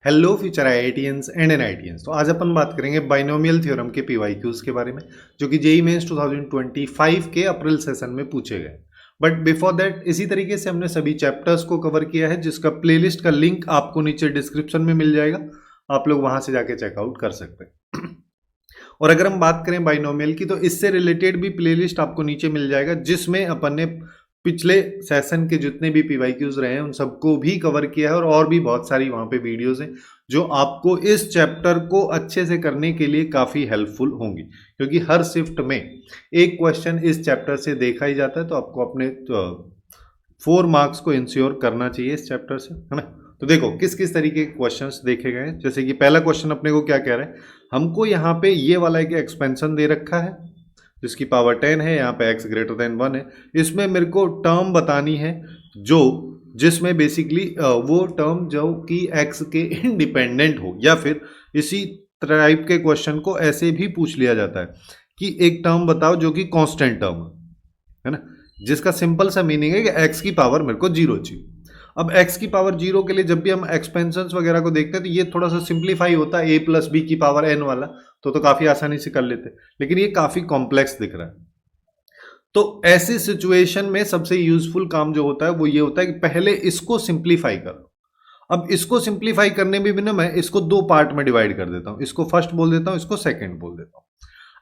Hello future IITians and NITians. तो आज अपन बात करेंगे बाइनोमियल थ्योरम के पीवाईक्यूज के बारे में, जो कि जेईई मेंस 2025 के अप्रैल सेशन में पूछे गए। बट बिफोर दैट इसी तरीके से हमने सभी चैप्टर्स को कवर किया है, जिसका प्लेलिस्ट का लिंक आपको नीचे डिस्क्रिप्शन में मिल जाएगा। आप लोग वहां से जाके चेकआउट कर सकते हैं। और अगर हम बात करें बाइनोमियल की, तो इससे रिलेटेड भी प्लेलिस्ट आपको नीचे मिल जाएगा, जिसमें अपन ने पिछले सेशन के जितने भी पीवाईक्यूज रहे हैं उन सबको भी कवर किया है, और भी बहुत सारी वहां पे वीडियोस हैं जो आपको इस चैप्टर को अच्छे से करने के लिए काफी हेल्पफुल होंगी, क्योंकि हर शिफ्ट में एक क्वेश्चन इस चैप्टर से देखा ही जाता है। तो आपको अपने 4 मार्क्स को इंश्योर करना चाहिए इस चैप्टर से, है ना। तो देखो किस किस तरीके के क्वेश्चंस देखे गए हैं। जैसे कि पहला क्वेश्चन अपने को क्या कह रहा है, हमको यहाँ पे ये वाला एक एक्सपेंशन दे रखा है जिसकी पावर 10 है, यहाँ पे x ग्रेटर देन 1 है। इसमें मेरे को टर्म बतानी है जिसमें बेसिकली वो टर्म जो कि x के इंडिपेंडेंट हो, या फिर इसी टाइप के क्वेश्चन को ऐसे भी पूछ लिया जाता है कि एक टर्म बताओ जो कि कांस्टेंट टर्म है ना, जिसका सिंपल सा मीनिंग है कि x की पावर मेरे को 0 चाहिए। अब x की पावर 0 के लिए जब भी हम एक्सपेंशंस वगैरह को देखते हैं तो ये थोड़ा सा सिंप्लीफाई होता है, a प्लस बी की पावर n वाला, तो काफी आसानी से कर लेते, लेकिन ये काफी कॉम्प्लेक्स दिख रहा है। तो ऐसी सिचुएशन में सबसे यूजफुल काम जो होता है वो ये होता है कि पहले इसको सिंप्लीफाई करो। अब इसको सिंप्लीफाई करने में भी ना मैं इसको 2 पार्ट में डिवाइड कर देता हूं, इसको फर्स्ट बोल देता हूं, इसको सेकंड बोल देता हूं।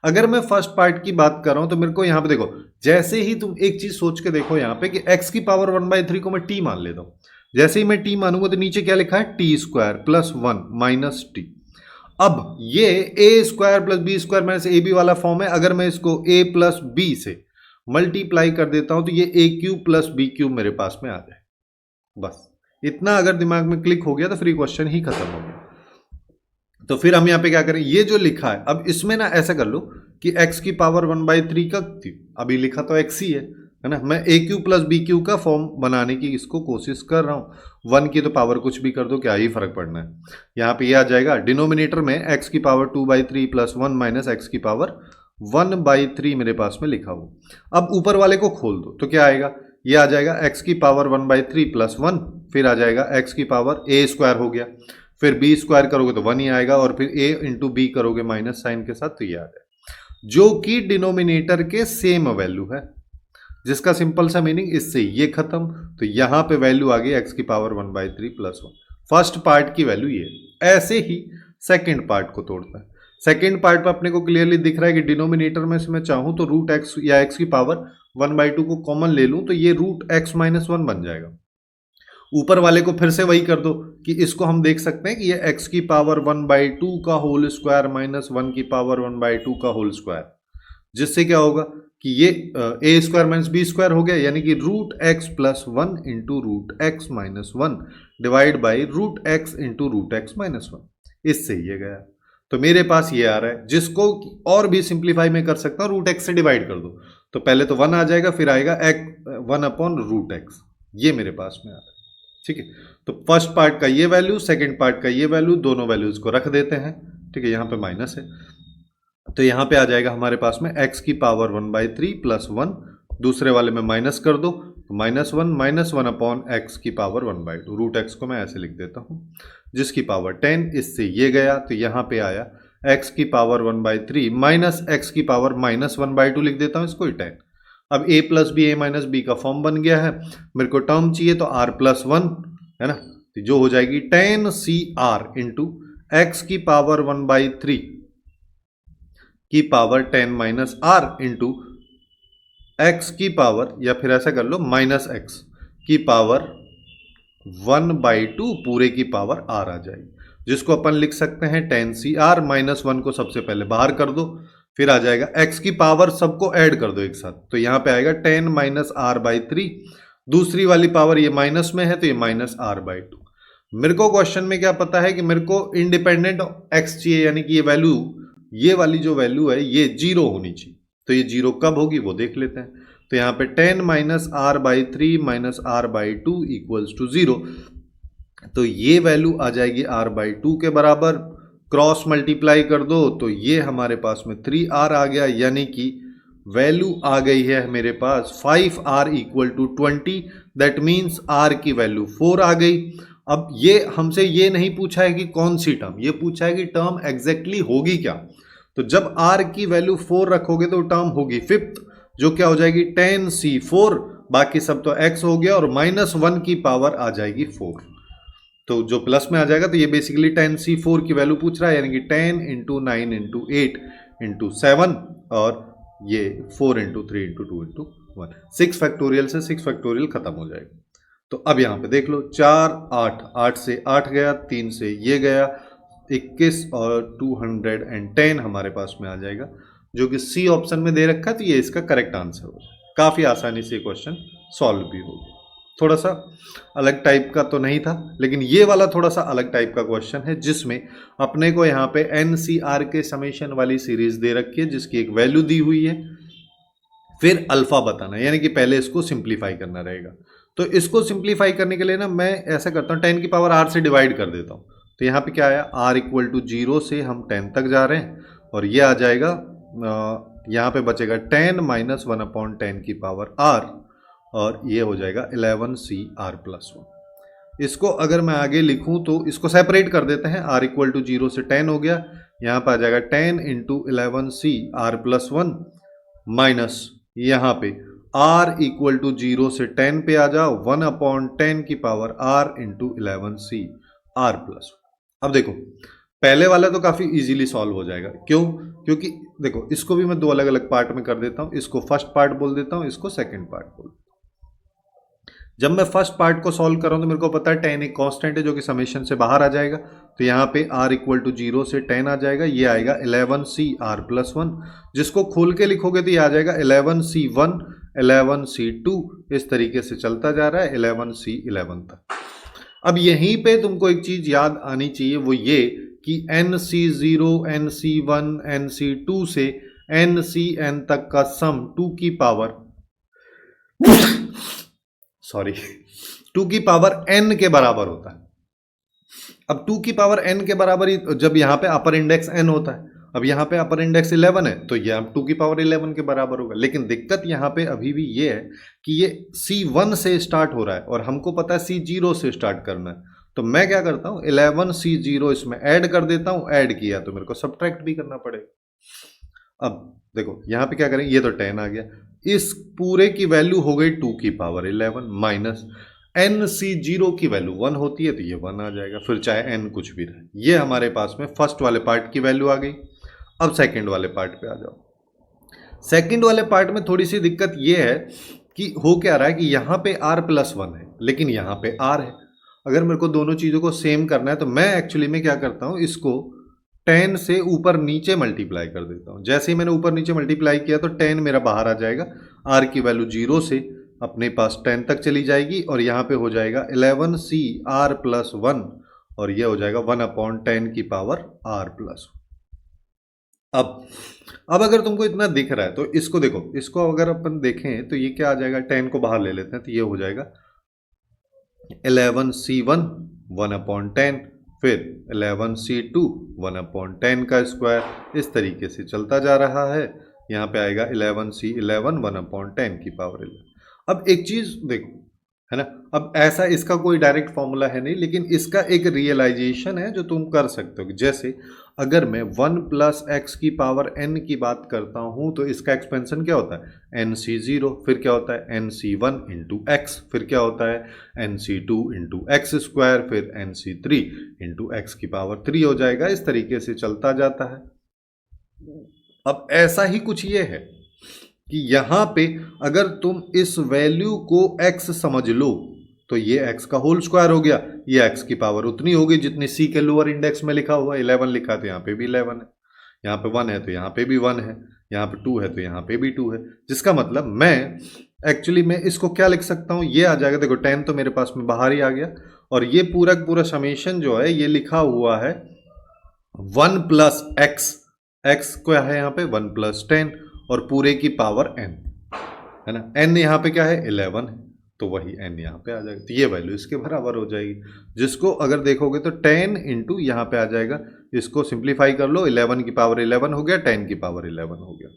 अगर मैं फर्स्ट पार्ट की बात कर रहा हूं तो मेरे को यहां पे देखो, जैसे ही तुम एक चीज सोच के देखो यहाँ पे कि x की पावर 1/3 को मैं t मान लेता हूं। जैसे ही मैं t मानूंगा तो नीचे क्या लिखा है, t square plus 1 minus t। अब ये a square plus B square minus A B वाला फॉर्म है। अगर मैं इसको a प्लस बी से मल्टीप्लाई कर देता हूं तो ये a cube plus B cube मेरे पास में आ जाए। बस इतना अगर दिमाग में क्लिक हो गया तो फिर क्वेश्चन ही खत्म हो गया। तो फिर हम यहाँ पे क्या करें, ये जो लिखा है अब इसमें ना ऐसा कर लो कि x की पावर 1/3 का अभी लिखा तो x ही है ना। मैं a cube plus B cube का फॉर्म बनाने की इसको कोशिश कर रहा हूँ। 1 की तो पावर कुछ भी कर दो, क्या ही फर्क पड़ना है। यहाँ पे ये आ जाएगा डिनोमिनेटर में x की पावर 2/3 प्लस 1 माइनस x की पावर 1/3 मेरे पास में लिखा हुआ। अब ऊपर वाले को खोल दो तो क्या आएगा, ये आ जाएगा x की पावर 1/3 प्लस 1, फिर आ जाएगा x की पावर a स्क्वायर हो गया, फिर b स्क्वायर करोगे तो 1 ही आएगा, और फिर a इंटू बी करोगे माइनस साइन के साथ तो ये आ जाएगा, जो कि डिनोमिनेटर के सेम वैल्यू है, जिसका सिंपल सा मीनिंग इससे ये खत्म। तो यहां पे वैल्यू आ गई x की पावर 1/3 प्लस 1। फर्स्ट पार्ट की वैल्यू ये। ऐसे ही सेकंड पार्ट को तोड़ता है। सेकंड पार्ट में अपने को क्लियरली दिख रहा है कि डिनोमिनेटर में से मैं चाहूं तो रूट एक्स या x की पावर 1/2 को कॉमन ले लूं तो ये रूट x माइनस 1 बन जाएगा। ऊपर वाले को फिर से वही कर दो कि इसको हम देख सकते हैं कि ये x की पावर 1/2 का होल स्क्वायर माइनस 1 की पावर 1/2 का होल स्क्वायर, जिससे क्या होगा कि ये a square minus B square हो गया, यानी कि root x plus 1 into root x minus 1 divide by root x into root x minus 1। इससे ये गया तो मेरे पास ये आ रहा है, जिसको और भी सिंप्लीफाई में कर सकता हूँ, रूट एक्स से डिवाइड कर दो तो पहले तो 1 आ जाएगा, फिर आएगा 1 अपॉन रूट एक्स, ये मेरे पास में आ रहा है। ठीक है, तो फर्स्ट पार्ट का ये वैल्यू, सेकंड पार्ट का ये वैल्यू, दोनों वैल्यूज को रख देते हैं। ठीक है, यहाँ पे माइनस है तो यहाँ पे आ जाएगा हमारे पास में x की पावर 1/3 प्लस 1, दूसरे वाले में माइनस कर दो तो माइनस वन अपॉन एक्स की पावर 1/2। रूट एक्स को मैं ऐसे लिख देता हूँ, जिसकी पावर 10, इससे ये गया तो यहाँ पे आया x की पावर 1/3 माइनस एक्स की पावर माइनस 1/2 लिख देता हूँ इसको 10। अब a plus B, a minus B का फॉर्म बन गया है। मेरे को टर्म चाहिए तो r प्लस 1 है ना, तो जो हो जाएगी 10cr इंटू एक्स की पावर 1/3 की power 10 minus R into x की पावर, या फिर ऐसा कर लो माइनस एक्स की पावर 1/2 पूरे की पावर आर आ जाएगी, जिसको अपन लिख सकते हैं 10cr माइनस 1 को सबसे पहले बाहर कर दो, फिर आ जाएगा x की पावर सबको ऐड कर दो एक साथ, तो यहां पे आएगा 10 माइनस r/3, दूसरी वाली पावर ये माइनस में है तो ये माइनस r/2। मेरे को क्वेश्चन में क्या पता है कि मेरे को इंडिपेंडेंट x चाहिए, यानी कि ये वैल्यू, ये वाली जो वैल्यू है ये 0 होनी चाहिए। तो ये 0 कब होगी वो देख लेते हैं। तो यहाँ पे 10 minus r/3 minus r/2 equals to 0, तो ये वैल्यू आ जाएगी r/2 के बराबर। क्रॉस मल्टीप्लाई कर दो तो ये हमारे पास में 3r आ गया, यानी कि वैल्यू आ गई है मेरे पास 5r equal to 20। That means r की वैल्यू 4 आ गई। अब ये हमसे ये नहीं पूछा है कि कौन सी टर्म, ये पूछा है कि टर्म एग्जैक्टली होगी क्या। तो जब r की वैल्यू 4 रखोगे तो टर्म होगी फिफ्थ, जो क्या हो जाएगी 10c4, बाकी सब तो x हो गया, और -1 की पावर आ जाएगी 4, तो जो प्लस में आ जाएगा। तो ये बेसिकली 10c4 की वैल्यू पूछ रहा है, यानी कि 10 इंटू 9 इंटू 8 इंटू 7, और ये 4 इंटू 3 इंटू 2 इंटू 1, 6 फैक्टोरियल से 6 फैक्टोरियल खत्म हो जाएगा। तो अब यहाँ पे देख लो 4 8, 8 से 8 गया, 3 से ये गया 21, और 210 हमारे पास में आ जाएगा, जो कि सी ऑप्शन में दे रखा है। तो ये इसका करेक्ट आंसर हो जाएगा। काफ़ी आसानी से क्वेश्चन सॉल्व भी हो गया। थोड़ा सा अलग टाइप का तो नहीं था, लेकिन ये वाला थोड़ा सा अलग टाइप का क्वेश्चन है, जिसमें अपने को यहाँ पे NCR के समेशन वाली सीरीज दे रखी है, जिसकी एक वैल्यू दी हुई है, फिर अल्फा बताना, यानी कि पहले इसको सिंप्लीफाई करना रहेगा। तो इसको सिंप्लीफाई करने के लिए ना मैं ऐसा करता हूँ, 10 की पावर r से डिवाइड कर देता हूँ। तो यहाँ पे क्या आया, r इक्वल टू 0 से हम 10 तक जा रहे हैं, और ये आ जाएगा यहाँ पे बचेगा 10 माइनस 1/10 की पावर r, और ये हो जाएगा 11cr+1। इसको अगर मैं आगे लिखूं तो इसको सेपरेट कर देते हैं, r इक्वल टू 0 से 10 हो गया, यहाँ पर आ जाएगा 10 इंटू 11cr+1 माइनस यहाँ पे r इक्वल टू 0 से 10 पे आ जाओ 1/10 की पावर r इंटू 11cr+1। अब देखो पहले वाला तो काफ़ी इजीली सॉल्व हो जाएगा, क्यों? क्योंकि देखो इसको भी मैं दो अलग अलग पार्ट में कर देता हूँ, इसको फर्स्ट पार्ट बोल देता हूँ, इसको सेकंड पार्ट बोल। जब मैं फर्स्ट पार्ट को सॉल्व कर रहा हूँ तो मेरे को पता है 10 एक कांस्टेंट है जो कि समेशन से बाहर आ जाएगा, तो यहाँ पे r इक्वल टू 0 से 10 आ जाएगा, ये आएगा 11cr+1, जिसको खोल के लिखोगे तो ये आ जाएगा 11c1 11c2, इस तरीके से चलता जा रहा है 11c11 तक। अब यहीं पे तुमको एक चीज याद आनी चाहिए, वो ये कि nc0 nc1 nc2 से ncn तक का सम 2 की पावर सॉरी 2 की पावर n के बराबर होता है। अब 2 की पावर n के बराबर ही जब यहाँ पे अपर इंडेक्स n होता है, अब यहाँ पे अपर इंडेक्स 11 है, तो ये 2 की पावर 11 के बराबर होगा। लेकिन दिक्कत यहाँ पे अभी भी ये है कि ये c1 से स्टार्ट हो रहा है और हमको पता है c0 से स्टार्ट करना है, तो मैं क्या करता हूँ 11c0 इसमें ऐड कर देता हूँ, ऐड किया तो मेरे को सब्ट्रैक्ट भी करना पड़ेगा। अब देखो यहाँ पे क्या करें, ये तो 10 आ गया, इस पूरे की वैल्यू हो गई 2 की पावर 11 माइनस nc0 की वैल्यू 1 होती है, तो ये 1 आ जाएगा, फिर चाहे n कुछ भी रहे। ये हमारे पास में फर्स्ट वाले पार्ट की वैल्यू आ गई। अब सेकंड वाले पार्ट पे आ जाओ। सेकंड वाले पार्ट में थोड़ी सी दिक्कत ये है कि हो क्या रहा है कि यहाँ पे r+1 है, लेकिन यहाँ पे r है। अगर मेरे को दोनों चीज़ों को सेम करना है तो मैं एक्चुअली में क्या करता हूँ, इसको 10 से ऊपर नीचे मल्टीप्लाई कर देता हूँ। जैसे ही मैंने ऊपर नीचे मल्टीप्लाई किया तो 10 मेरा बाहर आ जाएगा, r की वैल्यू 0 से अपने पास 10 तक चली जाएगी, और यहाँ पे हो जाएगा 11cr+1, और ये हो जाएगा 1/10 की पावर r+1। अब अगर तुमको इतना दिख रहा है तो इसको देखो, इसको अगर अपन देखें तो ये क्या आ जाएगा, 10 को बाहर ले लेते हैं तो ये हो जाएगा 11c1 1/10, फिर 11c2 1/10 का स्क्वायर, इस तरीके से चलता जा रहा है। यहाँ पे आएगा 11c11 1/10 की पावर 11। अब एक चीज़ देखो, है ना, अब ऐसा इसका कोई डायरेक्ट फॉर्मूला है नहीं, लेकिन इसका एक रियलाइजेशन है जो तुम कर सकते हो। जैसे अगर मैं 1 + x की पावर n की बात करता हूँ तो इसका एक्सपेंशन क्या होता है nc0, फिर क्या होता है nc1 इंटू x, फिर क्या होता है nc2 इंटू x², फिर nc3 इंटू x की पावर 3 हो जाएगा। इस तरीके से चलता जाता है। अब ऐसा ही कुछ ये है कि यहाँ पे अगर तुम इस वैल्यू को x समझ लो तो ये x का होल स्क्वायर हो गया, ये x की पावर उतनी होगी जितनी c के लोअर इंडेक्स में लिखा हुआ है। 11 लिखा है तो यहाँ पे भी 11 है, यहाँ पे 1 है तो यहाँ पे भी 1 है, यहाँ पे 2 है तो यहाँ पे भी 2 है। जिसका मतलब मैं एक्चुअली मैं इसको क्या लिख सकता हूँ, ये आ जाएगा, देखो 10 तो मेरे पास में बाहर ही आ गया, और ये पूरा समेशन जो है ये लिखा हुआ है 1 + x, x क्या है यहाँ पे 1 + 10, और पूरे की पावर n, है ना, n यहाँ पे क्या है 11 है, तो वही n यहाँ पे आ जाएगा, तो ये वैल्यू इसके बराबर हो जाएगी। जिसको अगर देखोगे तो 10 इंटू यहाँ पे आ जाएगा, इसको सिंप्लीफाई कर लो, 11 की पावर 11 हो गया, 10 की पावर 11 हो गया।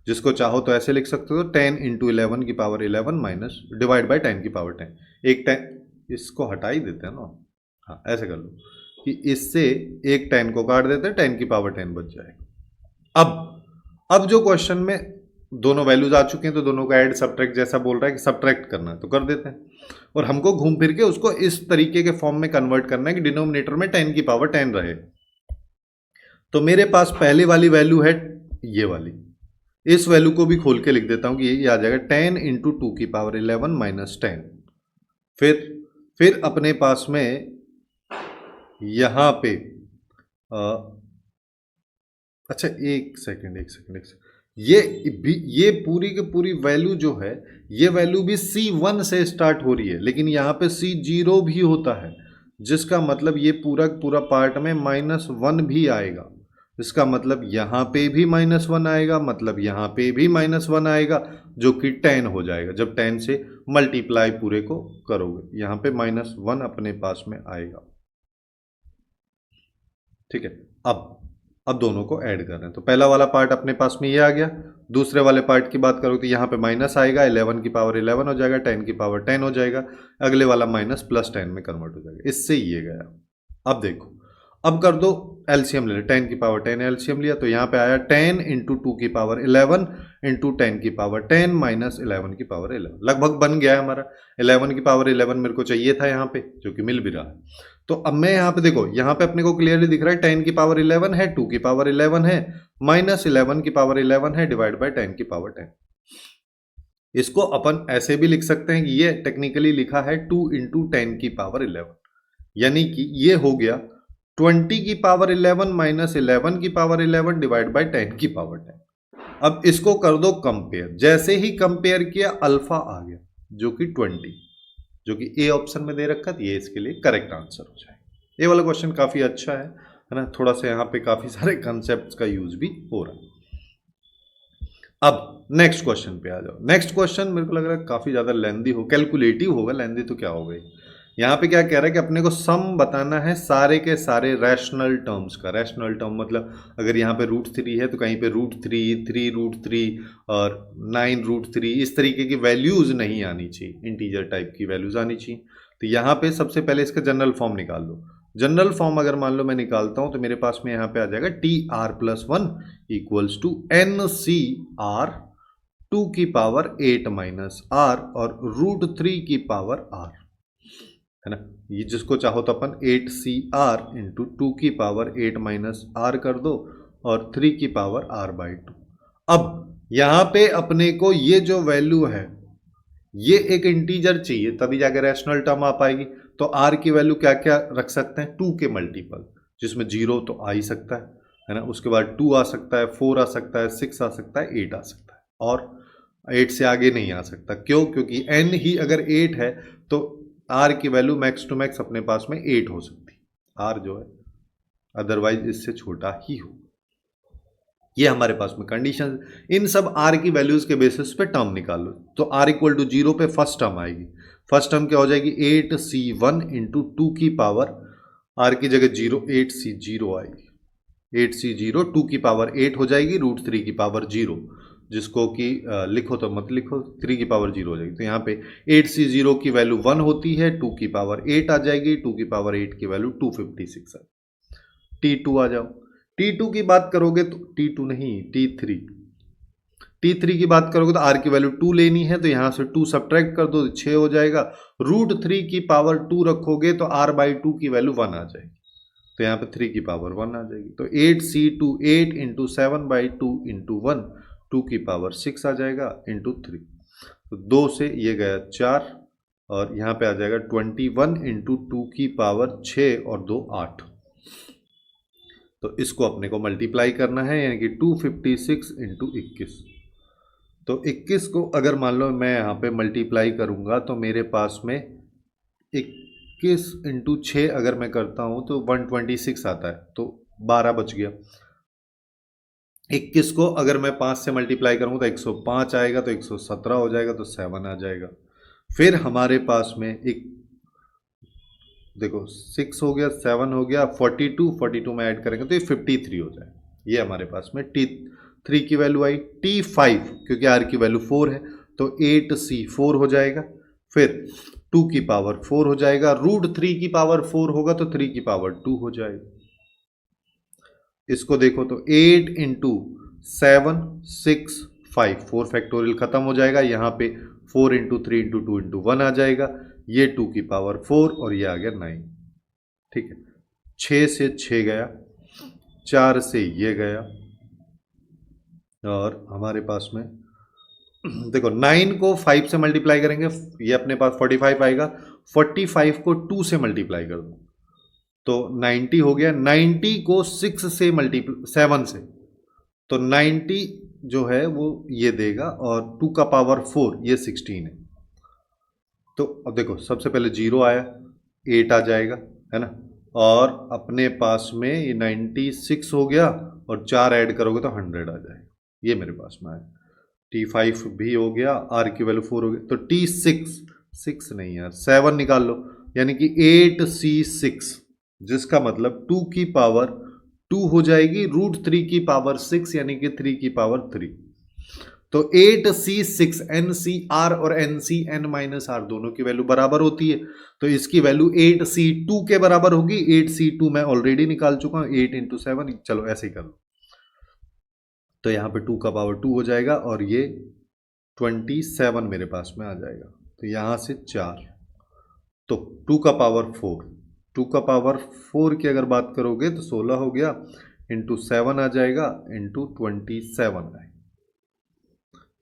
जिसको चाहो तो ऐसे लिख सकते हो 10 इंटू 11 की पावर 11 माइनस डिवाइड बाई 10 की पावर 10, एक 10 इसको हटा ही देते हैं ना, हाँ ऐसे कर लो कि इससे एक 10 को काट देते हैं, 10 की पावर 10 बच जाएगा। अब जो क्वेश्चन में दोनों वैल्यूज आ चुके हैं तो दोनों का ऐड सब्ट्रैक्ट जैसा बोल रहा है कि सब्ट्रैक्ट करना है तो कर देते हैं, और हमको घूम फिर के उसको इस तरीके के फॉर्म में कन्वर्ट करना है कि डिनोमिनेटर में 10 की पावर 10 रहे। तो मेरे पास पहले वाली वैल्यू है ये वाली, इस वैल्यू को भी खोल के लिख देता हूं कि ये आ जाएगा 10 इंटू 2 की पावर 11 माइनस 10। फिर अपने पास में यहां पे अच्छा एक सेकेंड, ये पूरी की पूरी वैल्यू जो है, ये वैल्यू भी C1 से स्टार्ट हो रही है, लेकिन यहाँ पे C0 भी होता है, जिसका मतलब ये पूरा पार्ट में -1 भी आएगा। इसका मतलब यहाँ पे भी -1 आएगा, मतलब यहाँ पे भी -1 आएगा, जो कि 10 हो जाएगा जब 10 से मल्टीप्लाई पूरे को करोगे। यहाँ पे -1 अपने पास में आएगा। ठीक है, अब दोनों को ऐड कर रहे हैं तो पहला वाला पार्ट अपने पास में ये आ गया। दूसरे वाले पार्ट की बात करो तो यहाँ पे माइनस आएगा, 11 की पावर 11 हो जाएगा, 10 की पावर 10 हो जाएगा, अगले वाला माइनस प्लस 10 में कन्वर्ट हो जाएगा। इससे ये गया। अब देखो, अब कर दो एलसीएम ले लो, 10 की पावर 10 एलसीएम लिया तो यहाँ पे आया 10 इंटू 2 की पावर 11 इंटू 10 की पावर 10 माइनस 11 की पावर 11, लगभग बन गया है हमारा। 11 की पावर 11 मेरे को चाहिए था यहाँ पे, जो कि मिल भी रहा है। तो अब मैं यहाँ पे देखो, यहाँ पे अपने को क्लियरली दिख रहा है 10 की पावर 11 है, 2 की पावर 11 है, माइनस 11 की पावर 11 है, डिवाइड बाय 10 की पावर 10। इसको अपन ऐसे भी लिख सकते हैं कि ये टेक्निकली लिखा है 2 इंटू 10 की पावर 11, यानी कि ये हो गया 20 की पावर 11 माइनस 11 की पावर 11 डिवाइड बाय 10 की पावर 10। अब इसको कर दो कंपेयर, जैसे ही कंपेयर किया अल्फा आ गया जो कि 20, जो कि ए ऑप्शन में दे रखा था, ये इसके लिए करेक्ट आंसर हो जाएगा। ये वाला क्वेश्चन काफी अच्छा है ना, थोड़ा सा यहाँ पे काफी सारे कंसेप्ट का यूज भी हो रहा है। अब नेक्स्ट क्वेश्चन पे आ जाओ। नेक्स्ट क्वेश्चन मेरे को लग रहा है काफी ज्यादा लेंदी हो, कैलकुलेटिव होगा, लेंदी तो क्या हो गई। यहाँ पे क्या कह रहा है कि अपने को सम बताना है सारे के सारे रैशनल टर्म्स का। रैशनल टर्म मतलब अगर यहाँ पे √3 है तो कहीं पे √3, 3√3 और 9√3, इस तरीके की वैल्यूज नहीं आनी चाहिए, इंटीजर टाइप की वैल्यूज आनी चाहिए। तो यहाँ पे सबसे पहले इसका जनरल फॉर्म निकाल लो। जनरल फॉर्म अगर मान लो मैं निकालता हूँ तो मेरे पास में यहाँ पे आ जाएगा TR+1 इक्वल्स टू NCR 2 की पावर 8 माइनस R और √3 की पावर R, है ना। ये जिसको चाहो तो अपन 8CR इंटू 2 की पावर 8 माइनस R कर दो और 3 की पावर R/2। अब यहां पे अपने को ये जो वैल्यू है ये एक इंटीजर चाहिए, तभी जाकर रैशनल टर्म आ पाएगी। तो R की वैल्यू क्या क्या रख सकते हैं, 2 के मल्टीपल, जिसमें 0 तो आ ही सकता है ना। उसके बाद 2 आ सकता है, 4 आ सकता है, 6 आ सकता है, 8 आ सकता है, और 8 से आगे नहीं आ सकता। क्यों? क्योंकि n ही अगर 8 है तो R की वैल्यू मैक्स टू मैक्स अपने पास में 8 हो सकती है, R जो है अदरवाइज इससे छोटा ही हो। ये हमारे पास में कंडीशन। इन सब R की वैल्यूज के बेसिस पे टर्म निकालो। तो R इक्वल टू 0 पे फर्स्ट टर्म आएगी। फर्स्ट टर्म क्या हो जाएगी, 8C1 इंटू 2 की पावर, R की जगह 0, 8C0 आएगी। 8C0 2 की पावर 8 हो जाएगी, √3 की पावर 0, जिसको कि लिखो तो मत लिखो, 3 की पावर 0 हो जाएगी। तो यहाँ पे 8C0 की वैल्यू 1 होती है, 2 की पावर 8 आ जाएगी, 2 की पावर 8 की वैल्यू 256 है। T2 आ जाओ। T2 की बात करोगे तो T2 नहीं, T3 की बात करोगे तो R की वैल्यू 2 लेनी है, तो यहां से 2 सब्ट्रैक्ट कर दो, 6 हो जाएगा। √3 की पावर 2 रखोगे तो R/2 की वैल्यू 1 आ जाएगी, तो यहाँ पे 3 की पावर 1 आ जाएगी। तो 8C2 8 इंटू 7/2 इंटू 1, 2 की पावर 6 आ जाएगा इंटू 3। तो 2 से ये गया 4, और यहाँ पे आ जाएगा 21 इंटू 2 की पावर 6 और 2 8। तो इसको अपने को मल्टीप्लाई करना है, यानी कि 256 इंटू 21। तो 21 को अगर मान लो मैं यहाँ पे मल्टीप्लाई करूँगा तो मेरे पास में 21 इंटू 6 अगर मैं करता हूँ तो 126 आता है, तो 12 बच गया। 21 को अगर मैं 5 से मल्टीप्लाई करूँगा तो 105 आएगा, तो 117 हो जाएगा, तो 7 आ जाएगा। फिर हमारे पास में एक देखो 6 हो गया, 7 हो गया, 42 में ऐड करेंगे तो ये 53 हो जाए। ये हमारे पास में T3 की वैल्यू आई। T5 क्योंकि R की वैल्यू 4 है तो 8C4 हो जाएगा। फिर 2 की पावर 4 हो जाएगा, रूट 3 की पावर 4 होगा तो 3 की पावर 2 हो जाएगा। इसको देखो तो 8 इंटू 7 6 5, 4 फैक्टोरियल खत्म हो जाएगा, यहाँ पे 4 इंटू 3 इंटू 2 इंटू 1 आ जाएगा, ये 2 की पावर 4 और ये आ गया 9। ठीक है, 6 से 6 गया, 4 से ये गया, और हमारे पास में देखो 9 को 5 से मल्टीप्लाई करेंगे, ये अपने पास 45 आएगा, 45 को 2 से मल्टीप्लाई कर दो तो 90 हो गया, 90 को 6 से मल्टीप्लाई 7 से, तो 90 जो है वो ये देगा, और 2 का पावर 4 ये 16 है। तो अब देखो सबसे पहले 0 आया, 8 आ जाएगा, है ना, और अपने पास में ये 96 हो गया, और 4 ऐड करोगे तो 100 आ जाएगा, ये मेरे पास में आया। T5 भी हो गया, R की वैल्यू 4 हो गई, तो T6 नहीं यार 7 निकाल लो, यानी कि 8C6, जिसका मतलब 2 की पावर 2 हो जाएगी, रूट 3 की पावर 6 यानी कि 3 की पावर 3। तो 8C6 NCR और NCN-R दोनों की वैल्यू बराबर होती है, तो इसकी वैल्यू 8C2 के बराबर होगी। 8C2 मैं ऑलरेडी निकाल चुका हूं, 8 इंटू 7, चलो ऐसे ही कर लो, तो यहाँ पे 2 का पावर 2 हो जाएगा, और ये 27 मेरे पास में आ जाएगा, तो यहाँ से 4, तो 2 का पावर 4, 2 का पावर 4 की अगर बात करोगे तो 16 हो गया, इंटू 7 आ जाएगा, इंटू 27 आएगा।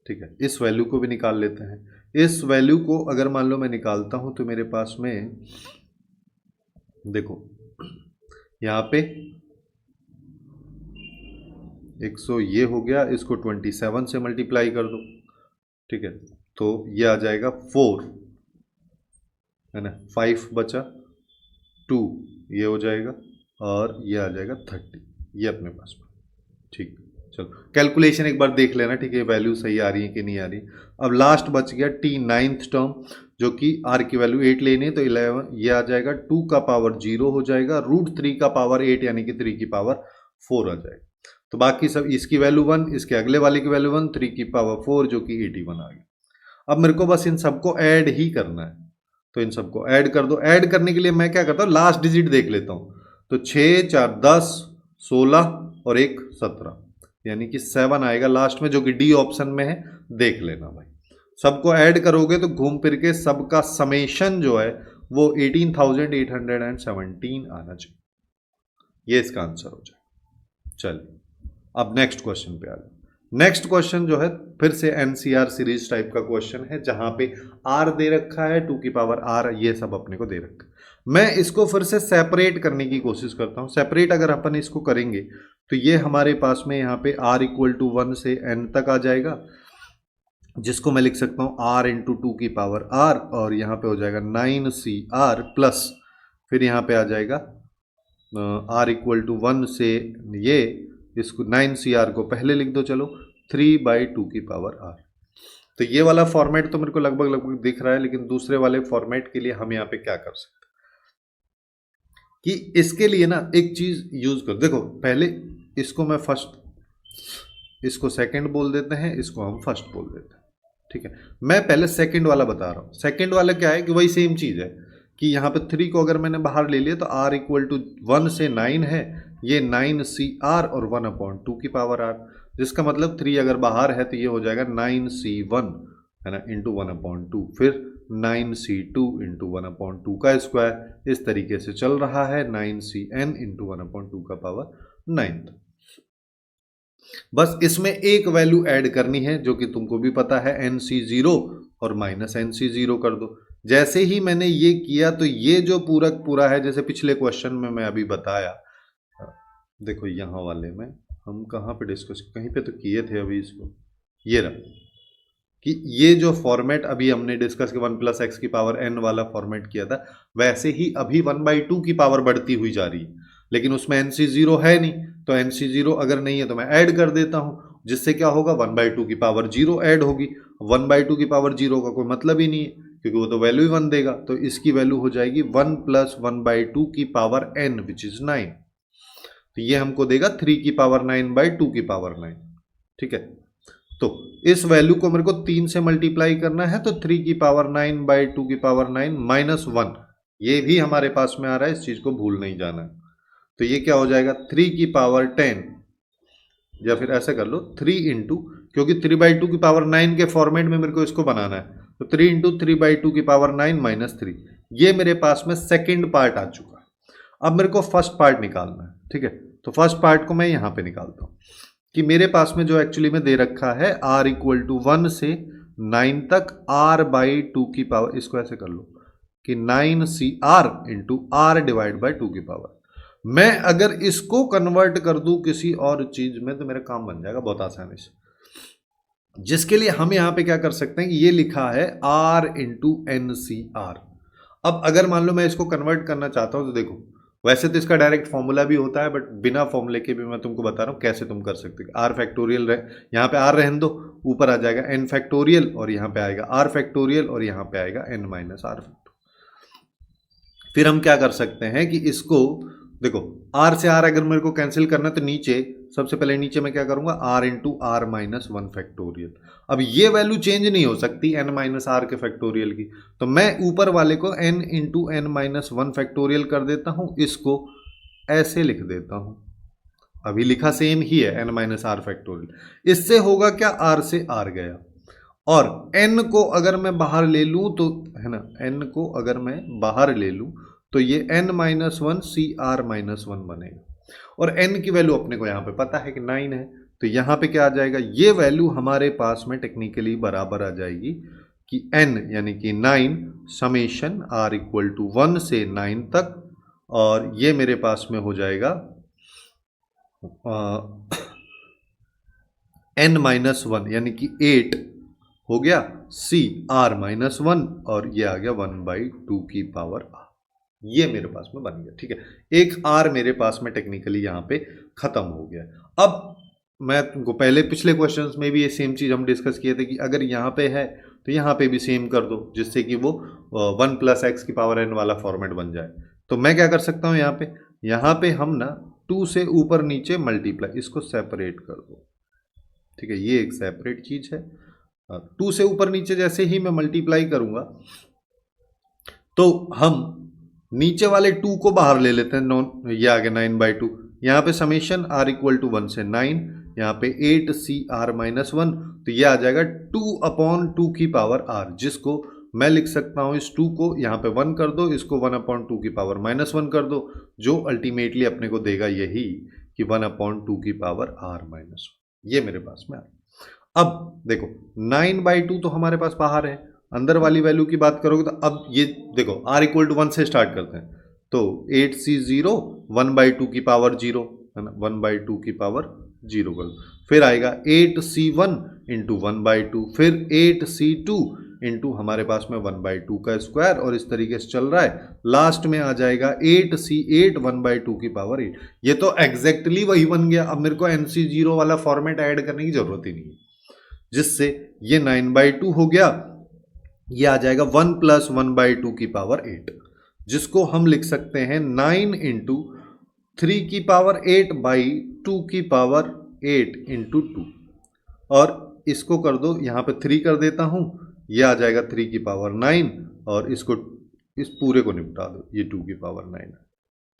ठीक है, इस वैल्यू को भी निकाल लेते हैं। इस वैल्यू को अगर मान लो मैं निकालता हूं तो मेरे पास में देखो यहाँ पे 100 ये हो गया, इसको 27 से मल्टीप्लाई कर दो, ठीक है, तो ये आ जाएगा 4, है ना, 5 बचा, 2 ये हो जाएगा, और ये आ जाएगा 30, ये अपने पास में। ठीक, चलो कैलकुलेशन एक बार देख लेना, ठीक है, वैल्यू सही आ रही है कि नहीं आ रही। अब लास्ट बच गया T 9th टर्म, जो कि R की वैल्यू 8 लेनी है, तो 11 ये आ जाएगा, 2 का पावर 0 हो जाएगा, रूट 3 का पावर 8 यानी कि 3 की पावर 4 आ जाएगा। तो बाकी सब, इसकी वैल्यू 1, इसके अगले वाले की वैल्यू 1, 3 की पावर 4 जो कि 81 आ गया। अब मेरे को बस इन सबको ऐड ही करना है, तो इन सबको ऐड कर दो। ऐड करने के लिए मैं क्या करता हूँ, लास्ट डिजिट देख लेता हूँ, तो 6 4 10 16 और 1 17, यानी कि 7 आएगा लास्ट में, जो कि डी ऑप्शन में है, देख लेना भाई। सबको ऐड करोगे तो घूम फिर के सबका समेशन जो है वो 18,817 आना चाहिए, ये इसका आंसर हो जाए। चलिए अब नेक्स्ट क्वेश्चन पे आ जाए। नेक्स्ट क्वेश्चन जो है फिर से एनसीआर सीरीज टाइप का क्वेश्चन है, जहां पे आर दे रखा है, 2 की पावर आर, ये सब अपने को दे रखा है। मैं इसको फिर से सेपरेट करने की कोशिश करता हूं। सेपरेट अगर अपन इसको करेंगे तो ये हमारे पास में यहाँ पे r इक्वल टू 1 से n तक आ जाएगा, जिसको मैं लिख सकता हूँ r इंटू 2 की पावर r, और यहाँ पे हो जाएगा 9cr प्लस, फिर यहाँ पे आ जाएगा r इक्वल टू 1 से ये, इसको 9cr को पहले लिख दो, चलो 3/2 की पावर r। तो ये वाला फॉर्मेट तो मेरे को लगभग दिख रहा है, लेकिन दूसरे वाले फॉर्मेट के लिए हम यहाँ पे क्या कर सकते हैं कि इसके लिए ना एक चीज यूज कर, देखो पहले इसको मैं फर्स्ट, इसको सेकंड बोल देते हैं, इसको हम फर्स्ट बोल देते हैं, ठीक है। मैं पहले सेकंड वाला बता रहा हूँ। सेकंड वाला क्या है कि वही सेम चीज है कि यहाँ पे 3 को अगर मैंने बाहर ले लिया तो r इक्वल टू 1 से 9 है, ये 9cr और 1/2 की पावर r, जिसका मतलब 3 अगर बाहर है तो ये हो जाएगा 9c1, है ना, इंटू 1/2, फिर 9c2 इंटू 1/2 का स्क्वायर, इस तरीके से चल रहा है, 9cn इंटू 1/2 का पावर 9। बस इसमें एक वैल्यू ऐड करनी है जो कि तुमको भी पता है, nc0 और माइनस nc0 कर दो। जैसे ही मैंने ये किया तो ये जो पूरक पूरा है, जैसे पिछले क्वेश्चन में मैं अभी बताया, देखो यहाँ वाले में हम कहाँ पे डिस्कस, कहीं पे तो किए थे अभी इसको, ये रहा कि ये जो फॉर्मेट अभी हमने डिस्कस किया 1 प्लस एक्स की पावर n वाला फॉर्मेट किया था, वैसे ही अभी 1/2 की पावर बढ़ती हुई जा रही है, लेकिन उसमें nc0 है नहीं, तो nc0 अगर नहीं है तो मैं ऐड कर देता हूं, जिससे क्या होगा 1/2 की पावर 0 ऐड होगी। 1/2 की पावर 0 का कोई मतलब ही नहीं है, क्योंकि वो तो वैल्यू ही 1 देगा, तो इसकी वैल्यू हो जाएगी 1 प्लस 1/2 की पावर n विच इज 9, तो ये हमको देगा 3 की पावर 9/2 की पावर 9, ठीक है। तो इस वैल्यू को मेरे को 3 से मल्टीप्लाई करना है, तो 3 की पावर 9 बाई 2 की पावर 9 माइनस 1, ये भी हमारे पास में आ रहा है, इस चीज को भूल नहीं जाना। तो ये क्या हो जाएगा 3 की पावर 10, या फिर ऐसे कर लो 3 इंटू, क्योंकि 3 बाई 2 की पावर 9 के फॉर्मेट में मेरे को इसको बनाना है, तो 3 इंटू 3 बाई 2 की पावर 9 माइनस 3, ये मेरे पास में सेकेंड पार्ट आ चुका। अब मेरे को फर्स्ट पार्ट निकालना है, ठीक है। तो फर्स्ट पार्ट को मैं यहां पे निकालता हूं कि मेरे पास में जो एक्चुअली में दे रखा है r इक्वल टू 1 से 9 तक r बाई 2 की पावर, इसको ऐसे कर लो कि 9cr into r divide by 2 की पावर। मैं अगर इसको कन्वर्ट कर दूं किसी और चीज में तो मेरा काम बन जाएगा बहुत आसानी से, जिसके लिए हम यहां पे क्या कर सकते हैं कि ये लिखा है r इंटू NCR। अब अगर मान लो मैं इसको कन्वर्ट करना चाहता हूं तो देखो, वैसे तो इसका डायरेक्ट फॉर्मूला भी होता है, बट बिना फॉर्मूले के भी मैं तुमको बता रहा हूँ कैसे तुम कर सकते हो। r फैक्टोरियल यहाँ पे r रहने दो, ऊपर आ जाएगा n फैक्टोरियल और यहाँ पे आएगा r फैक्टोरियल और यहाँ पे आएगा n माइनस r फैक्टोरियल। फिर हम क्या कर सकते हैं कि इसको देखो, r से r अगर मेरे को कैंसिल करना है तो नीचे, सबसे पहले नीचे मैं क्या करूंगा r into r minus 1 factorial. अब ये वैल्यू चेंज नहीं हो सकती n माइनस r के फैक्टोरियल की, तो मैं ऊपर वाले को n into n minus 1 factorial कर देता हूं, इसको ऐसे लिख देता हूं। अभी लिखा सेम ही है n माइनस r फैक्टोरियल। इससे होगा क्या, r से r गया, और n को अगर मैं बाहर ले लूं तो है ना, n को अगर मैं बाहर ले लूं तो ये n माइनस 1 CR माइनस 1 बनेगा, और n की वैल्यू अपने को यहाँ पे पता है कि 9 है, तो यहाँ पे क्या आ जाएगा, ये वैल्यू हमारे पास में टेक्निकली बराबर आ जाएगी कि n यानी कि 9 समेशन r इक्वल टू 1 से 9 तक, और ये मेरे पास में हो जाएगा n माइनस 1 यानी कि 8 हो गया CR माइनस 1, और ये आ गया 1 बाई 2 की पावर r, ये मेरे पास में बन गया, ठीक है। एक r मेरे पास में टेक्निकली यहाँ पे खत्म हो गया। अब मैं तुमको पहले पिछले क्वेश्चंस में भी ये सेम चीज हम डिस्कस किए थे कि अगर यहाँ पे है तो यहाँ पे भी सेम कर दो, जिससे कि वो 1 प्लस एक्स की पावर n वाला फॉर्मेट बन जाए। तो मैं क्या कर सकता हूँ, यहाँ पे हम ना 2 से ऊपर नीचे मल्टीप्लाई, इसको सेपरेट कर दो, ठीक है, ये एक सेपरेट चीज है। 2 से ऊपर नीचे जैसे ही मैं मल्टीप्लाई करूंगा तो हम नीचे वाले 2 को बाहर ले लेते हैं, ये आ गया 9 बाई 2, यहाँ पे समेशन r इक्वल टू 1 से 9, यहाँ पे 8CR माइनस 1, तो ये आ जाएगा 2 अपॉन 2 की पावर r, जिसको मैं लिख सकता हूँ, इस 2 को यहाँ पे 1 कर दो, इसको 1 अपॉन 2 की पावर माइनस 1 कर दो, जो अल्टीमेटली अपने को देगा यही कि 1 अपॉन 2 की पावर r माइनस 1, ये मेरे पास में आ गया। अब देखो 9 बाई 2 तो हमारे पास बाहर है, अंदर वाली वैल्यू की बात करोगे तो अब ये देखो r इक्वल टू 1 से स्टार्ट करते हैं, तो 8C0 1 बाई 2 की पावर 0 है ना, 1 बाई 2 की पावर 0 कर दो, फिर आएगा 8C1 इंटू 1 बाई 2, फिर 8C2 इंटू हमारे पास में 1 बाई 2 का स्क्वायर, और इस तरीके से चल रहा है। लास्ट में आ जाएगा 8C8 1 बाई 2 की पावर 8। ये तो एग्जैक्टली वही बन गया। अब मेरे को NC0 वाला फॉर्मेट ऐड करने की जरूरत ही नहीं है, जिससे ये 9 बाई 2 हो गया, ये आ जाएगा 1 प्लस 1 बाई 2 की पावर 8, जिसको हम लिख सकते हैं 9 इंटू 3 की पावर 8 बाई 2 की पावर 8 इंटू 2, और इसको कर दो, यहाँ पे 3 कर देता हूँ, ये आ जाएगा 3 की पावर 9, और इसको इस पूरे को निपटा दो, ये 2 की पावर 9 है,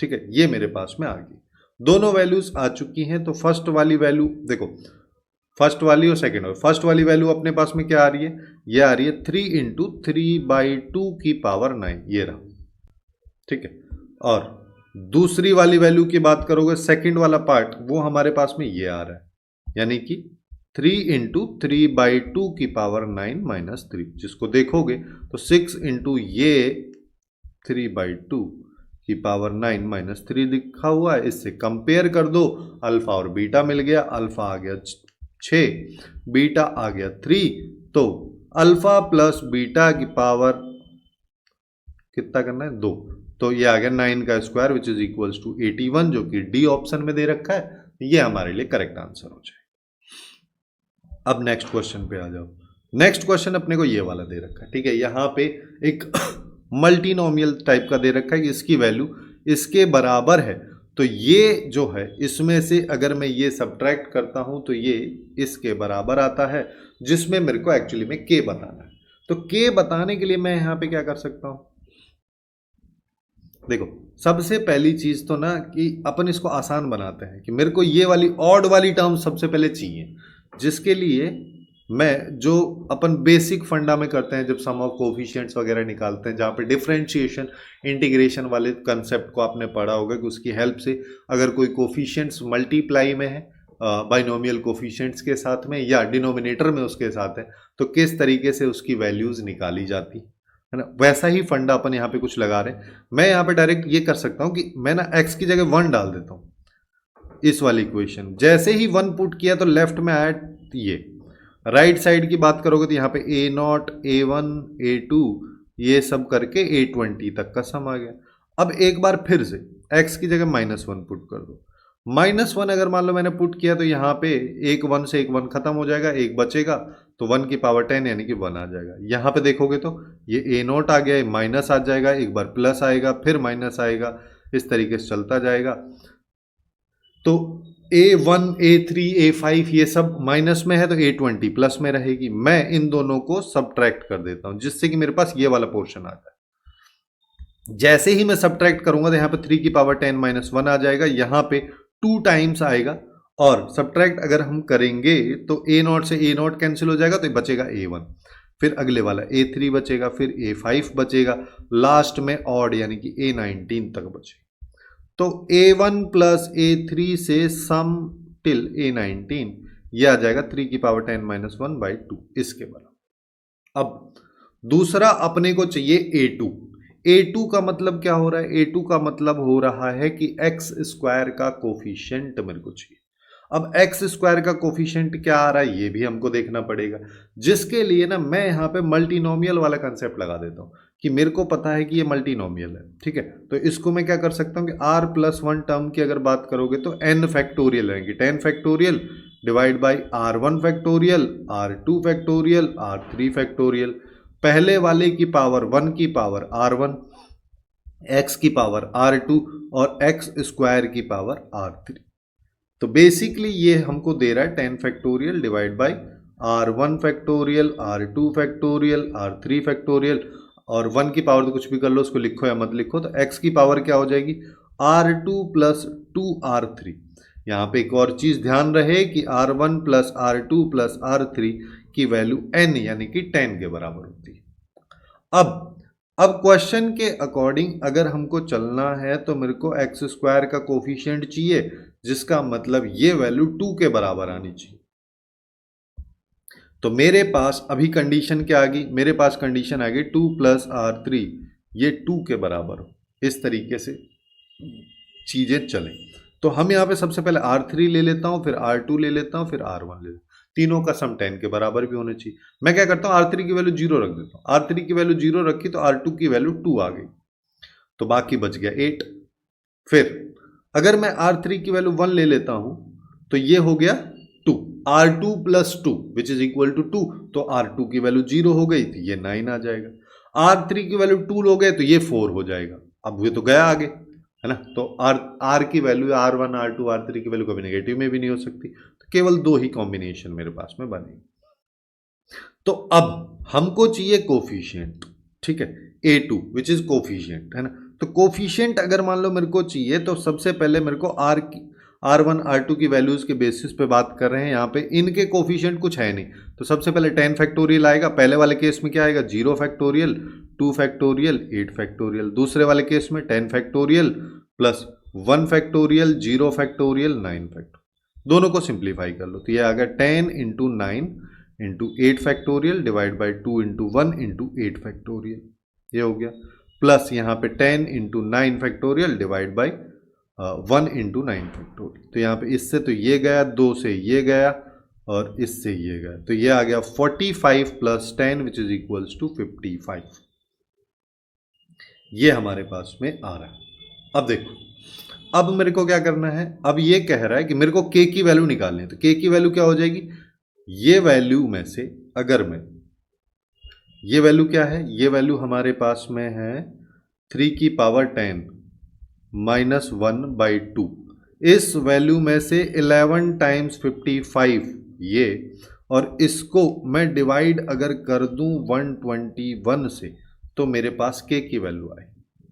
ठीक है। ये मेरे पास में आ गई, दोनों वैल्यूज आ चुकी हैं। तो फर्स्ट वाली वैल्यू देखो, फर्स्ट वाली और सेकेंड वाली, फर्स्ट वाली वैल्यू अपने पास में क्या आ रही है, ये आ रही है 3 इंटू 3 बाई 2 की पावर 9, ये रहा, ठीक है। और दूसरी वाली वैल्यू की बात करोगे, सेकेंड वाला पार्ट, वो हमारे पास में ये आ रहा है, यानी कि 3 इंटू 3 बाई 2 की पावर 9 माइनस 3, जिसको देखोगे तो 6 इंटू ये 3 बाई 2 की पावर 9 माइनस 3 लिखा हुआ है। इससे कंपेयर कर दो, अल्फा और बीटा मिल गया, अल्फा आ गया 6, बीटा आ गया 3, तो अल्फा प्लस बीटा की पावर कितना करना है, 2, तो ये आ गया 9 का square which is equals to 81, जो कि डी ऑप्शन में दे रखा है, ये हमारे लिए करेक्ट आंसर हो जाए। अब नेक्स्ट क्वेश्चन पे आ जाओ। नेक्स्ट क्वेश्चन अपने को ये वाला दे रखा है, ठीक है। यहाँ पे एक मल्टीनोमियल टाइप का दे रखा है कि इसकी वैल्यू इसके बराबर है, तो तो ये जो है इसमें से अगर मैं ये सब्ट्रैक्ट करता हूं तो ये इसके बराबर आता है, जिसमें मेरे को एक्चुअली में k बताना है। तो k बताने के लिए मैं यहां पे क्या कर सकता हूं, देखो सबसे पहली चीज तो ना कि अपन इसको आसान बनाते हैं कि मेरे को ये वाली ऑड वाली टर्म सबसे पहले चाहिए, जिसके लिए मैं जो अपन बेसिक फंडा में करते हैं जब सम ऑफ कोफिशिएंट्स वगैरह निकालते हैं, जहाँ पे डिफरेंशिएशन इंटीग्रेशन वाले कंसेप्ट को आपने पढ़ा होगा कि उसकी हेल्प से अगर कोई कोफिशिएंट्स मल्टीप्लाई में है बाइनोमियल कोफिशिएंट्स के साथ में या डिनोमिनेटर में उसके साथ है, तो किस तरीके से उसकी वैल्यूज निकाली जाती है ना, वैसा ही फंडा अपन यहाँ पे कुछ लगा रहे हैं। मैं यहाँ पे डायरेक्ट ये कर सकता हूँ कि मैं ना x की जगह 1 डाल देता हूँ इस वाली इक्वेशन। जैसे ही 1 पुट किया तो लेफ्ट में आया ये, राइट साइड की बात करोगे तो यहाँ पे A0 A1 A2 ये सब करके A20 तक का सम आ गया। अब एक बार फिर से x की जगह -1 पुट कर दो। -1 अगर मान लो मैंने पुट किया तो यहाँ पे एक 1 से एक 1 खत्म हो जाएगा, एक बचेगा तो 1 की पावर 10 यानी कि 1 आ जाएगा। यहाँ पे देखोगे तो ये A0 आ गया, माइनस आ जाएगा, एक बार प्लस आएगा, फिर माइनस आएगा, इस तरीके से चलता जाएगा। तो A1 A3 A5 ये सब माइनस में है तो A20 प्लस में रहेगी। मैं इन दोनों को सब्ट्रैक्ट कर देता हूं जिससे कि मेरे पास ये वाला पोर्शन आता है। जैसे ही मैं सब्ट्रैक्ट करूंगा तो यहाँ पे 3 की पावर 10 -1 आ जाएगा, यहाँ पे 2 टाइम्स आएगा। और सब्ट्रैक्ट अगर हम करेंगे तो A0 से A0 कैंसिल हो जाएगा तो बचेगा A1, फिर अगले वाला A3 बचेगा, फिर A5 बचेगा, लास्ट में ऑड यानी कि A19 तक बचेगा। तो A1 प्लस A3 से सम टिल A19 ये आ जाएगा 3 की पावर 10 -1/2 इसके बराबर। अब दूसरा अपने को चाहिए A2। A2 का मतलब क्या हो रहा है, A2 का मतलब हो रहा है कि x स्क्वायर का कोफिशिएंट मेरे को चाहिए। अब x स्क्वायर का कोफिशिएंट क्या आ रहा है ये भी हमको देखना पड़ेगा, जिसके लिए ना मैं यहाँ पे मल्टीनोमियल वाला कंसेप्ट लगा देता हूँ कि मेरे को पता है कि ये मल्टीनोमियल है, ठीक है। तो इसको मैं क्या कर सकता हूँ कि r+1 टर्म की अगर बात करोगे तो n फैक्टोरियल रहेंगी, 10 factorial divide by r1 factorial, r2 factorial, r3 factorial. पहले वाले की पावर 1 की पावर r1, x की पावर r2 और x स्क्वायर की पावर r3। तो बेसिकली ये हमको दे रहा है 10 factorial divide by r1 factorial, r2 factorial, r3 factorial, और 1 की पावर तो कुछ भी कर लो, उसको लिखो या मत लिखो। तो x की पावर क्या हो जाएगी r2 प्लस 2r3। यहाँ पे एक और चीज ध्यान रहे कि r1 plus r2 plus r3 की वैल्यू n यानी कि 10 के बराबर होती है। अब क्वेश्चन के अकॉर्डिंग अगर हमको चलना है तो मेरे को एक्स स्क्वायर का कोफिशिएंट चाहिए, जिसका मतलब ये वैल्यू 2 के बराबर आनी चाहिए। तो मेरे पास अभी कंडीशन क्या आ गई, मेरे पास कंडीशन आ गई 2 प्लस r3 ये 2 के बराबर हो, इस तरीके से चीजें चले। तो हम यहाँ पे सबसे पहले r3 ले लेता हूँ, फिर r2 ले लेता हूँ, फिर r1 ले लेता हूँ, तीनों का सम 10 के बराबर भी होना चाहिए। मैं क्या करता हूँ r3 की वैल्यू 0 रख देता हूँ, r3 की वैल्यू 0 रखी तो r2 की वैल्यू 2 आ गई, तो बाकी बच गया 8। फिर अगर मैं r3 की वैल्यू 1 ले लेता हूँ तो ये हो गया 2, r2 plus 2 which is equal to 2, तो r2 की वैल्यू 0 हो गई थी, ये 9 आ जाएगा। r3 की वैल्यू 2 हो गए तो ये 4 हो जाएगा, अब ये तो गया आगे है ना। तो r की वैल्यू r1 r2 r3 की वैल्यू कभी नेगेटिव में भी नहीं हो सकती, तो केवल 2 ही कॉम्बिनेशन मेरे पास में बनेगी। तो अब हमको चाहिए कोफिशिएंट, ठीक है, A2 विच इज कोफिशिएंट है ना। तो कोफिशिएंट अगर मान लो मेरे को चाहिए तो सबसे पहले मेरे को R1 R2 की वैल्यूज के बेसिस पे बात कर रहे हैं, यहाँ पे इनके कोफिशिएंट कुछ है नहीं, तो सबसे पहले 10 फैक्टोरियल आएगा। पहले वाले केस में क्या आएगा 0 फैक्टोरियल, 2 फैक्टोरियल, 8 फैक्टोरियल। दूसरे वाले केस में 10 factorial plus 1 factorial, 0 factorial, 9 factorial. दोनों को सिंप्लीफाई कर लो तो ये आ गया 10 into 9 into 8 factorial divide by 2 into 1 into 8 factorial, ये हो गया। प्लस यहाँ पे 10 into 9 factorial divide by 1 into 9 factorial. तो यहाँ पे इससे तो ये गया, 2 से ये गया और इससे ये गया, तो ये आ गया 45 plus 10 which is equals to 55। ये हमारे पास में आ रहा है। अब देखो, अब मेरे को क्या करना है, अब ये कह रहा है कि मेरे को k की वैल्यू निकालनी है। तो k की वैल्यू क्या हो जाएगी, ये वैल्यू में से अगर मैं, ये वैल्यू क्या है, ये वैल्यू हमारे पास में है 3 की पावर 10 -1/2। इस वैल्यू में से 11 टाइम्स 55 ये, और इसको मैं डिवाइड अगर कर दूं 121 से तो मेरे पास k की वैल्यू आए।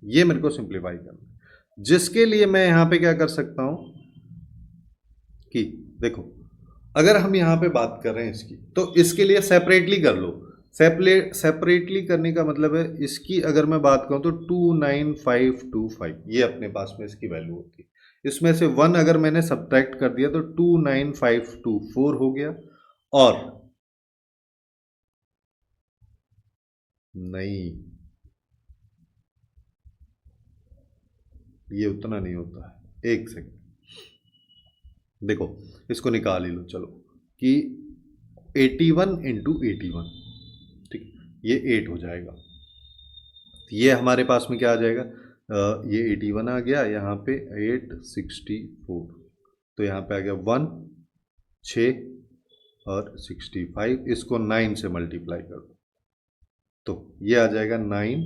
ये मेरे को सिंप्लीफाई करना है, जिसके लिए मैं यहां पे क्या कर सकता हूं कि देखो, अगर हम यहां पे बात कर रहे हैं इसकी, तो इसके लिए सेपरेटली कर लो। सेपरेटली करने का मतलब है, इसकी अगर मैं बात करूं तो 29525 ये अपने पास में इसकी वैल्यू होती है। इसमें से 1 अगर मैंने सब्ट्रैक्ट कर दिया तो 29524 हो गया। और नहीं, ये उतना नहीं होता है। एक सेकंड, देखो इसको निकाल ही लो चलो, कि 81 इंटू 81, ठीक, ये 8 हो जाएगा। ये हमारे पास में क्या आ जाएगा, ये 81 आ गया, यहाँ पे 864, तो यहाँ पे आ गया 1 6 और 65। इसको 9 से मल्टीप्लाई कर दो तो ये आ जाएगा 9,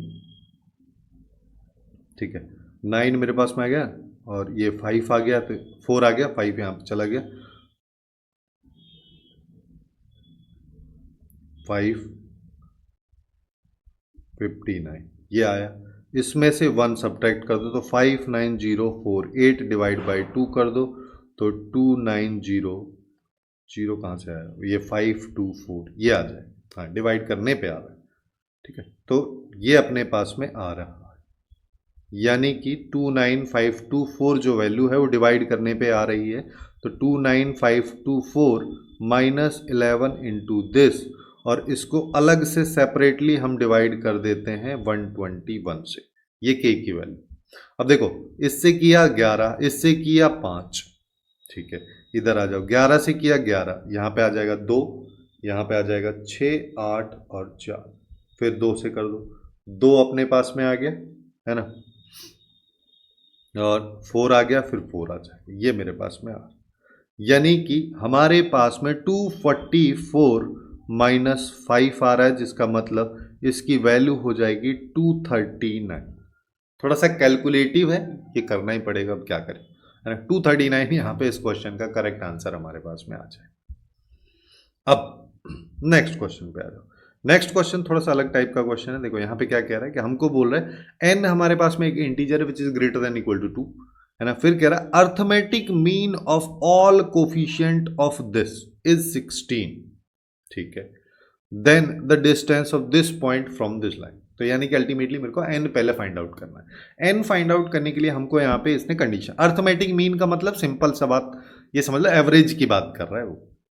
ठीक है। 9 मेरे पास में आ गया, और ये 5 आ गया, तो 4 आ गया, 5 यहाँ पे चला गया, 559 ये आया। इसमें से 1 सब्ट्रैक्ट कर दो तो 59048 8 डिवाइड बाई 2 कर दो तो 290, जीरो कहाँ से आया, ये 524 ये आ जाए। हाँ, डिवाइड करने पे आ रहा है, ठीक है। तो ये अपने पास में आ रहा है, यानी कि 29524 जो वैल्यू है वो डिवाइड करने पे आ रही है। तो 29524 -11 इंटू दिस, और इसको अलग से सेपरेटली हम डिवाइड कर देते हैं 121 से, ये k की वैल्यू। अब देखो, इससे किया 11, इससे किया 5, ठीक है। इधर आ जाओ, 11 से किया 11, यहाँ पे आ जाएगा 2, यहाँ पे आ जाएगा 6 8 और 4, फिर 2 से कर दो, 2 अपने पास में आ गया है ना, और 4 आ गया, फिर 4 आ जाएगा, ये मेरे पास में आ रहा, यानी कि हमारे पास में 244 -5 आ रहा है, जिसका मतलब इसकी वैल्यू हो जाएगी 239। थोड़ा सा कैलकुलेटिव है, ये करना ही पड़ेगा, अब क्या करें, है ना। 239 यहाँ पे इस क्वेश्चन का करेक्ट आंसर हमारे पास में आ जाए। अब नेक्स्ट क्वेश्चन पे आ जाओ। नेक्स्ट क्वेश्चन थोड़ा सा अलग टाइप का क्वेश्चन है। देखो यहाँ पे क्या कह रहा है कि हमको बोल रहा है n हमारे पास में एक इंटीजर है which is greater than equal to 2, है ना। फिर कह रहा है arithmetic mean of all coefficient of this is 16, ठीक है, then the distance of this point from this line. तो यानी कि अल्टीमेटली मेरे को n पहले फाइंड आउट करना है। n फाइंड आउट करने के लिए हमको यहाँ पे इसने कंडीशन, अर्थमेटिक मीन का मतलब सिंपल सा बात, ये समझ लो एवरेज की बात कर रहा है वो,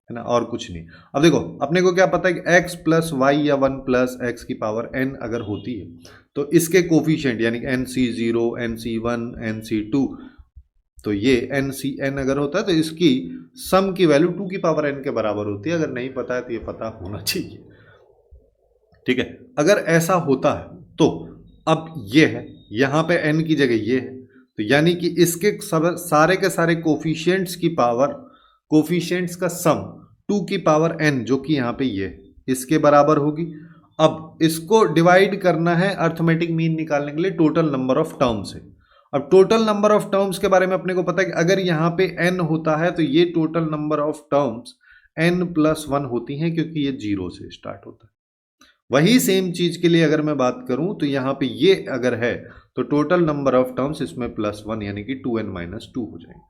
है ना, और कुछ नहीं। अब देखो, अपने को क्या पता है कि x प्लस वाई या 1 प्लस एक्स की पावर n अगर होती है तो इसके कोफिशिएंट यानी कि nc0 nc1 nc2, तो ये nCn अगर होता है तो इसकी सम की वैल्यू 2 की पावर n के बराबर होती है। अगर नहीं पता है तो ये पता होना चाहिए, ठीक है। अगर ऐसा होता है तो अब ये है, यहाँ पे n की जगह ये है, तो यानी कि इसके सारे के सारे कोफिशिएंट्स की पावर, कोफिशिएंट्स का सम 2 की पावर n, जो कि यहाँ पे ये इसके बराबर होगी। अब इसको डिवाइड करना है अर्थमेटिक मीन निकालने के लिए टोटल नंबर ऑफ टर्म्स से। अब टोटल नंबर ऑफ टर्म्स के बारे में अपने को पता है कि अगर यहाँ पे n होता है तो ये total number of terms n+1 होती हैं, क्योंकि ये 0 से स्टार्ट होता है। वही सेम चीज के लिए अगर मैं बात करूं तो यहाँ पे ये अगर है तो टोटल नंबर ऑफ टर्म्स इसमें +1 यानी कि 2n-2 हो जाएंगे।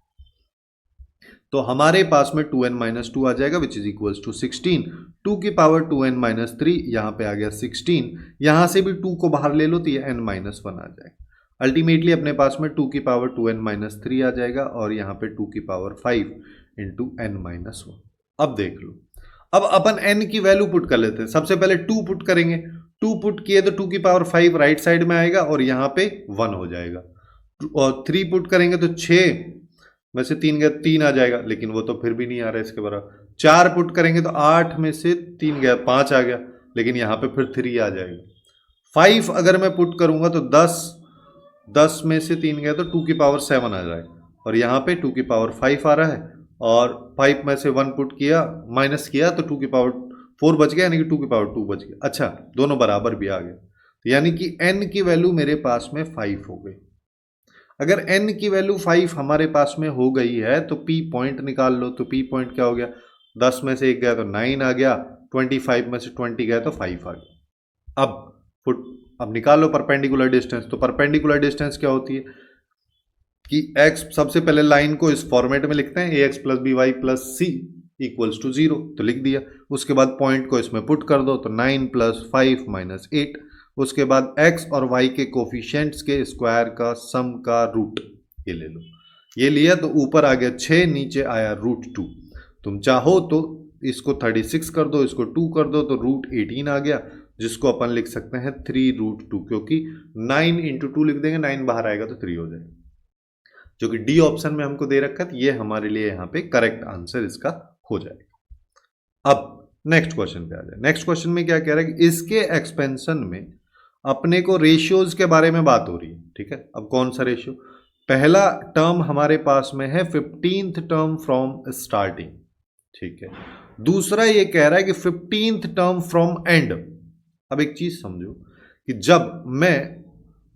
तो हमारे पास में 2n-2 आ जाएगा विच इज इक्वल्स टू 16। 2 की पावर 2n-3 यहाँ पे आ गया 16, यहाँ से भी 2 को बाहर ले लो तो ये n-1 आ जाएगा। अल्टीमेटली अपने पास में 2 की पावर 2n-3 आ जाएगा, और यहाँ पे 2 की पावर 5 इंटू n-1। अब देख लो, अब अपन n की वैल्यू पुट कर लेते हैं। सबसे पहले 2 पुट करेंगे, 2 पुट किए तो 2 की पावर 5 राइट साइड में आएगा और यहाँ पे 1 हो जाएगा, और 3 पुट करेंगे तो 6 में से 3 गया 3 आ जाएगा, लेकिन वो तो फिर भी नहीं आ रहा है इसके बराबर। 4 पुट करेंगे तो 8 में से 3 गया 5 आ गया, लेकिन यहाँ पे फिर 3 आ जाएगा। 5 अगर मैं पुट करूंगा तो 10 में से 3 गया तो 2 की पावर 7 आ जाएगा, और यहाँ पे 2 की पावर 5 आ रहा है, और 5 में से 1 पुट किया माइनस किया तो 2 की पावर 4 बच गया, यानी कि 2 की पावर 2 बच गया। अच्छा, दोनों बराबर भी आ गए, तो यानी कि n की वैल्यू मेरे पास में 5 हो गई। अगर n की वैल्यू 5 हमारे पास में हो गई है तो p पॉइंट निकाल लो। तो p पॉइंट क्या हो गया, 10 में से 1 गया तो 9 आ गया, 25 में से 20 गया तो 5 आ गया। अब निकाल लो परपेंडिकुलर डिस्टेंस। तो परपेंडिकुलर डिस्टेंस क्या होती है कि x, सबसे पहले लाइन को इस फॉर्मेट में लिखते हैं, ax plus B Y plus C equals to 0, तो लिख दिया। उसके बाद पॉइंट को इसमें पुट कर दो, तो 9 प्लस 5 माइनस 8। उसके बाद x और y के कोफिशिएंट्स के स्क्वायर का सम का रूट ये ले लो। ये लिया तो ऊपर आ गया 6, नीचे आया √2। तुम चाहो तो इसको 36 कर दो, इसको 2 कर दो, तो √18 आ गया, जिसको अपन लिख सकते हैं 3√2, क्योंकि 9 इंटू 2 लिख देंगे, 9 बाहर आएगा तो 3 हो जाएगा, जो कि डी ऑप्शन में हमको दे रखा है। तो ये हमारे लिए यहाँ पे करेक्ट आंसर इसका हो जाएगा। अब नेक्स्ट क्वेश्चन पे आ जाए। नेक्स्ट क्वेश्चन में क्या कह रहा है कि इसके एक्सपेंशन में अपने को रेशियोज के बारे में बात हो रही है, ठीक है। अब कौन सा रेशियो, पहला टर्म हमारे पास में है 15th टर्म फ्रॉम स्टार्टिंग, ठीक है। दूसरा ये कह रहा है कि 15th टर्म फ्रॉम एंड। अब एक चीज समझो कि जब मैं,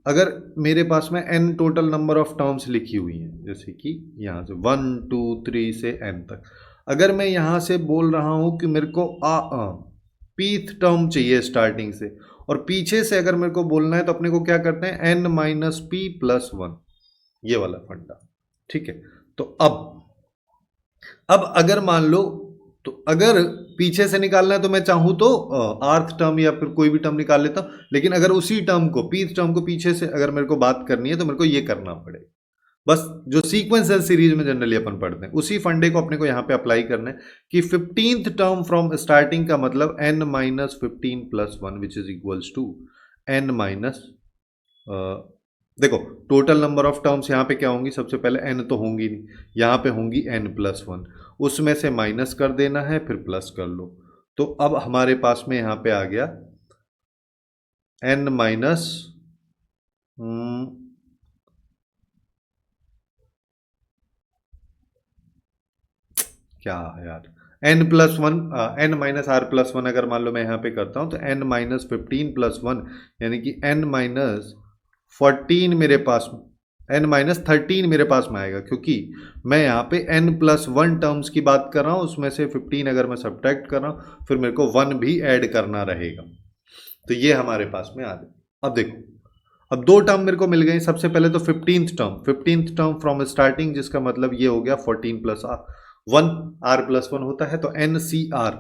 अगर मेरे पास में n total number of terms लिखी हुई हैं, जैसे कि यहाँ से 1 2 3 से n तक, अगर मैं यहाँ से बोल रहा हूँ कि मेरे को pth टर्म चाहिए स्टार्टिंग से, और पीछे से अगर मेरे को बोलना है तो अपने को क्या करते हैं, n माइनस p प्लस 1, ये वाला फंडा, ठीक है। तो अब अगर मान लो, तो अगर पीछे से निकालना है तो मैं चाहूं तो आर्थ टर्म या फिर कोई भी टर्म निकाल लेता हूं, लेकिन अगर उसी टर्म को, पीथ टर्म को पीछे से अगर मेरे को बात करनी है तो मेरे को ये करना पड़ेगा। बस जो सीक्वेंशियल सीरीज में जनरली अपन पढ़ते हैं उसी फंडे को अपने को यहाँ पे अप्लाई करना है कि 15th टर्म फ्रॉम स्टार्टिंग का मतलब n minus 15 plus 1 which is equals to n minus, देखो टोटल नंबर ऑफ टर्म्स यहाँ पे क्या होंगी, सबसे पहले n तो होंगी नहीं, यहाँ पे होंगी n प्लस 1, उसमें से माइनस कर देना है, फिर प्लस कर लो। तो अब हमारे पास में यहाँ पे आ गया n माइनस क्या है यार, n plus 1, n minus r plus 1 अगर मान लो मैं यहाँ पे करता हूँ तो n माइनस 15 प्लस 1 यानी कि n माइनस 14 मेरे पास, n माइनस 13 मेरे पास में आएगा, क्योंकि मैं यहाँ पे n प्लस 1 टर्म्स की बात कर रहा हूँ, उसमें से 15 अगर मैं सब्ट्रैक्ट कर रहा हूँ फिर मेरे को 1 भी ऐड करना रहेगा। तो ये हमारे पास में आ गया। अब देखो, अब दो टर्म मेरे को मिल गई। सबसे पहले तो 15th टर्म फ्रॉम स्टार्टिंग, जिसका मतलब ये हो गया 14 प्लस 1, r प्लस 1 होता है, तो NCR,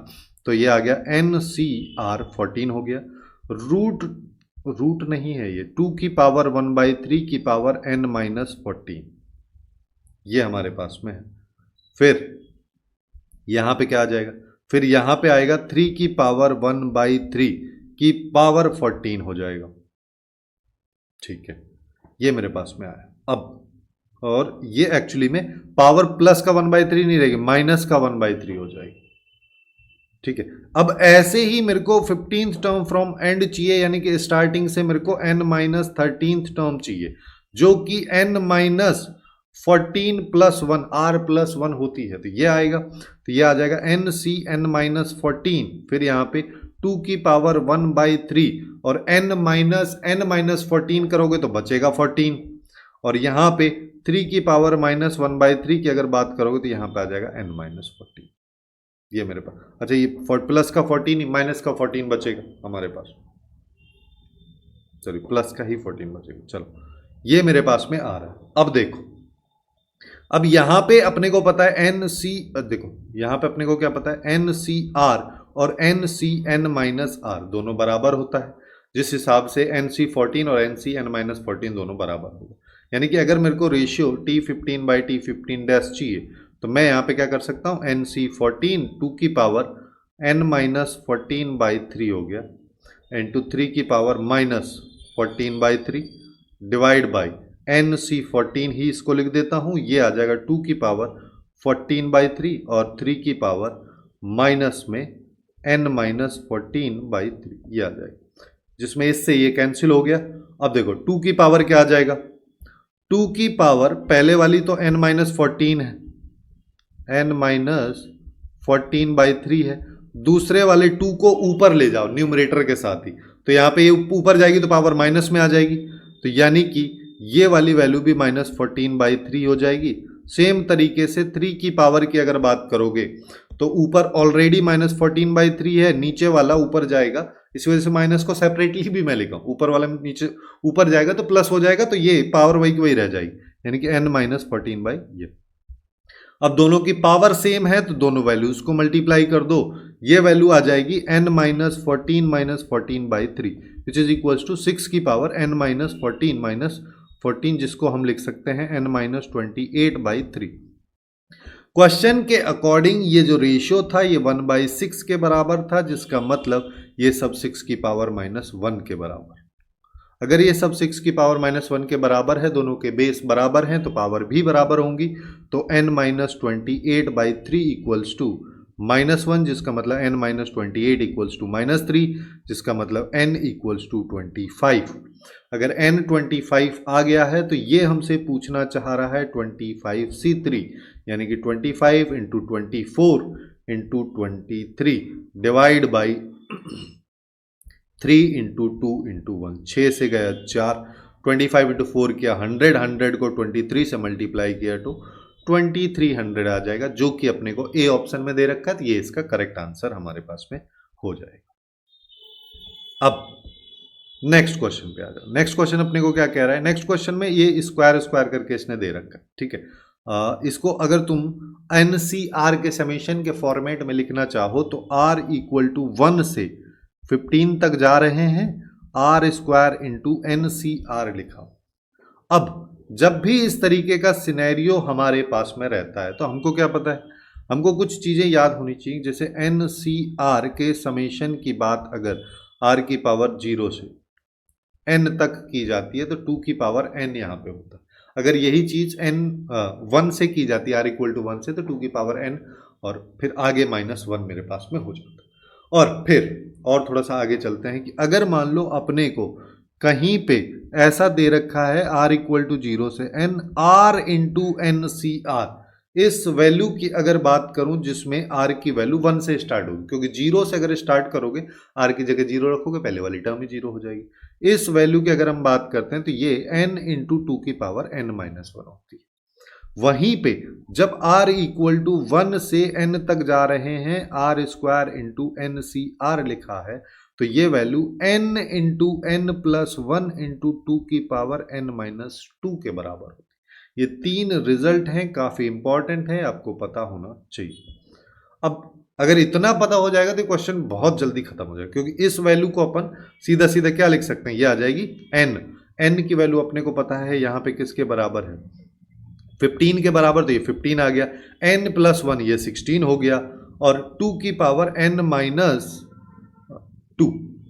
तो ये आ गया NCR 14 हो गया। रूट नहीं है ये, 2 की पावर 1/3 की पावर n माइनस 14, ये हमारे पास में है। फिर यहां पे क्या आ जाएगा, फिर यहां पे आएगा 3 की पावर 1/3 की पावर 14 हो जाएगा, ठीक है। ये मेरे पास में आया। अब और ये एक्चुअली में पावर प्लस का 1/3 नहीं रहेगी, माइनस का 1/3 हो जाएगी, ठीक है। अब ऐसे ही मेरे को 15th टर्म फ्रॉम एंड चाहिए, यानी कि स्टार्टिंग से मेरे को n माइनस 13th टर्म चाहिए, जो कि n minus 14 plus 1 r plus 1 होती है, तो ये आएगा। तो ये आ जाएगा NCn माइनस 14, फिर यहाँ पे 2 की पावर 1/3 और n माइनस 14 करोगे तो बचेगा 14, और यहाँ पे 3 की पावर माइनस 1/3 की अगर बात करोगे तो यहाँ पे आ जाएगा n माइनस 14, ये मेरे पास। अच्छा, ये प्लस का 14 माइनस का 14 बचेगा हमारे पास, सॉरी प्लस का ही 14 बचेगा। चलो, ये मेरे पास में आ रहा है। अब देखो, अब यहां पे अपने को पता है देखो यहां पे अपने को क्या पता है, NCR और NCn माइनस R दोनों बराबर होता है, जिस हिसाब से NC14 और NCn माइनस 14 दोनों बराबर होगा। यानी कि अगर मेरे को रेशियो T15/T15 डैश चाहिए तो मैं यहाँ पे क्या कर सकता हूँ, NC14 2 की पावर n माइनस 14/3 हो गया, इंटू 3 की power minus 14/3 divide by NC14 ही इसको लिख देता हूँ, ये आ जाएगा 2 की पावर 14/3 और 3 की पावर माइनस में n माइनस 14/3, ये आ जाएगा, जिसमें इससे ये कैंसिल हो गया। अब देखो 2 की पावर क्या आ जाएगा, 2 की पावर पहले वाली तो n माइनस 14 है, n माइनस 14/3 है, दूसरे वाले 2 को ऊपर ले जाओ न्यूमरेटर के साथ ही, तो यहाँ पे ये ऊपर जाएगी तो पावर माइनस में आ जाएगी, तो यानी कि ये वाली वैल्यू भी -14/3 हो जाएगी। सेम तरीके से 3 की पावर की अगर बात करोगे तो ऊपर ऑलरेडी -14/3 है, नीचे वाला ऊपर जाएगा, इस वजह से माइनस को सेपरेटली भी मैं लिखा हूं, ऊपर वाला नीचे ऊपर जाएगा तो प्लस हो जाएगा, तो ये पावर वही की वही रह जाएगी, यानी कि n-14 ये। अब दोनों की पावर सेम है तो दोनों वैल्यूज को मल्टीप्लाई कर दो, ये वैल्यू आ जाएगी n-14 which is equals to 6 की पावर n-14 जिसको हम लिख सकते हैं n-28/3। क्वेश्चन के अकॉर्डिंग ये जो रेशियो था ये 1/6 के बराबर था, जिसका मतलब ये सब 6 की पावर -1 के बराबर। अगर ये सब 6 की पावर -1 के बराबर है, दोनों के बेस बराबर हैं तो पावर भी बराबर होंगी, तो n-28/3 इक्वल्स टू -1, जिसका मतलब n-28 इक्वल्स टू -3, जिसका मतलब n इक्वल्स टू 25। अगर n 25 आ गया है तो ये हमसे पूछना चाह रहा है 25C3, यानी कि 25 into 24 into 23 divide by 3 into 2 into 1, 6 से गया 4, 25 इंटू 4 किया 100, 100 को 23 से मल्टीप्लाई किया तो 2300 आ जाएगा, जो कि अपने को ए ऑप्शन में दे रखा है, तो ये इसका करेक्ट आंसर हमारे पास में हो जाएगा। अब नेक्स्ट क्वेश्चन पे आ जाओ। नेक्स्ट क्वेश्चन अपने को क्या कह रहा है, नेक्स्ट क्वेश्चन में ये स्क्वायर स्क्वायर करके इसने दे रखा है, ठीक है। इसको अगर तुम NCR के समेशन के फॉर्मेट में लिखना चाहो तो R इक्वल टू 1 से 15 तक जा रहे हैं, R स्क्वायर इंटू NCR लिखा। अब जब भी इस तरीके का सिनेरियो हमारे पास में रहता है तो हमको क्या पता है, हमको कुछ चीजें याद होनी चाहिए, जैसे NCR के समेशन की बात अगर R की पावर 0 से n तक की जाती है तो 2 की पावर n यहाँ पे होता है। अगर यही चीज n 1 से की जाती है, R इक्वल टू 1 से, तो 2 की पावर n और फिर आगे -1 मेरे पास में हो जाता है। और फिर और थोड़ा सा आगे चलते हैं कि अगर मान लो अपने को कहीं पे ऐसा दे रखा है R इक्वल टू 0 से n R इंटू NCR, इस वैल्यू की अगर बात करूं जिसमें R की वैल्यू 1 से स्टार्ट होगी, क्योंकि 0 से अगर स्टार्ट करोगे R की जगह 0 रखोगे, पहले वाली टर्म ही 0 हो जाएगी। इस वैल्यू की अगर हम बात करते हैं तो ये n इंटू 2 की पावर n-1 होती है। वहीं पे जब R इक्वल टू 1 से n तक जा रहे हैं, R स्क्वायर इंटू NCR लिखा है, तो ये value n into n plus 1 into 2 की पावर n-2 के बराबर होती है। ये 3 रिजल्ट हैं, काफी इंपॉर्टेंट है, आपको पता होना चाहिए। अब अगर इतना पता हो जाएगा तो क्वेश्चन बहुत जल्दी खत्म हो जाएगा, क्योंकि इस वैल्यू को अपन सीधा सीधा क्या लिख सकते हैं, ये आ जाएगी n की वैल्यू अपने को पता है यहाँ पे किसके बराबर है, 15 के बराबर, तो ये 15 आ गया, n प्लस 1 ये 16 हो गया, और 2 की पावर n-2,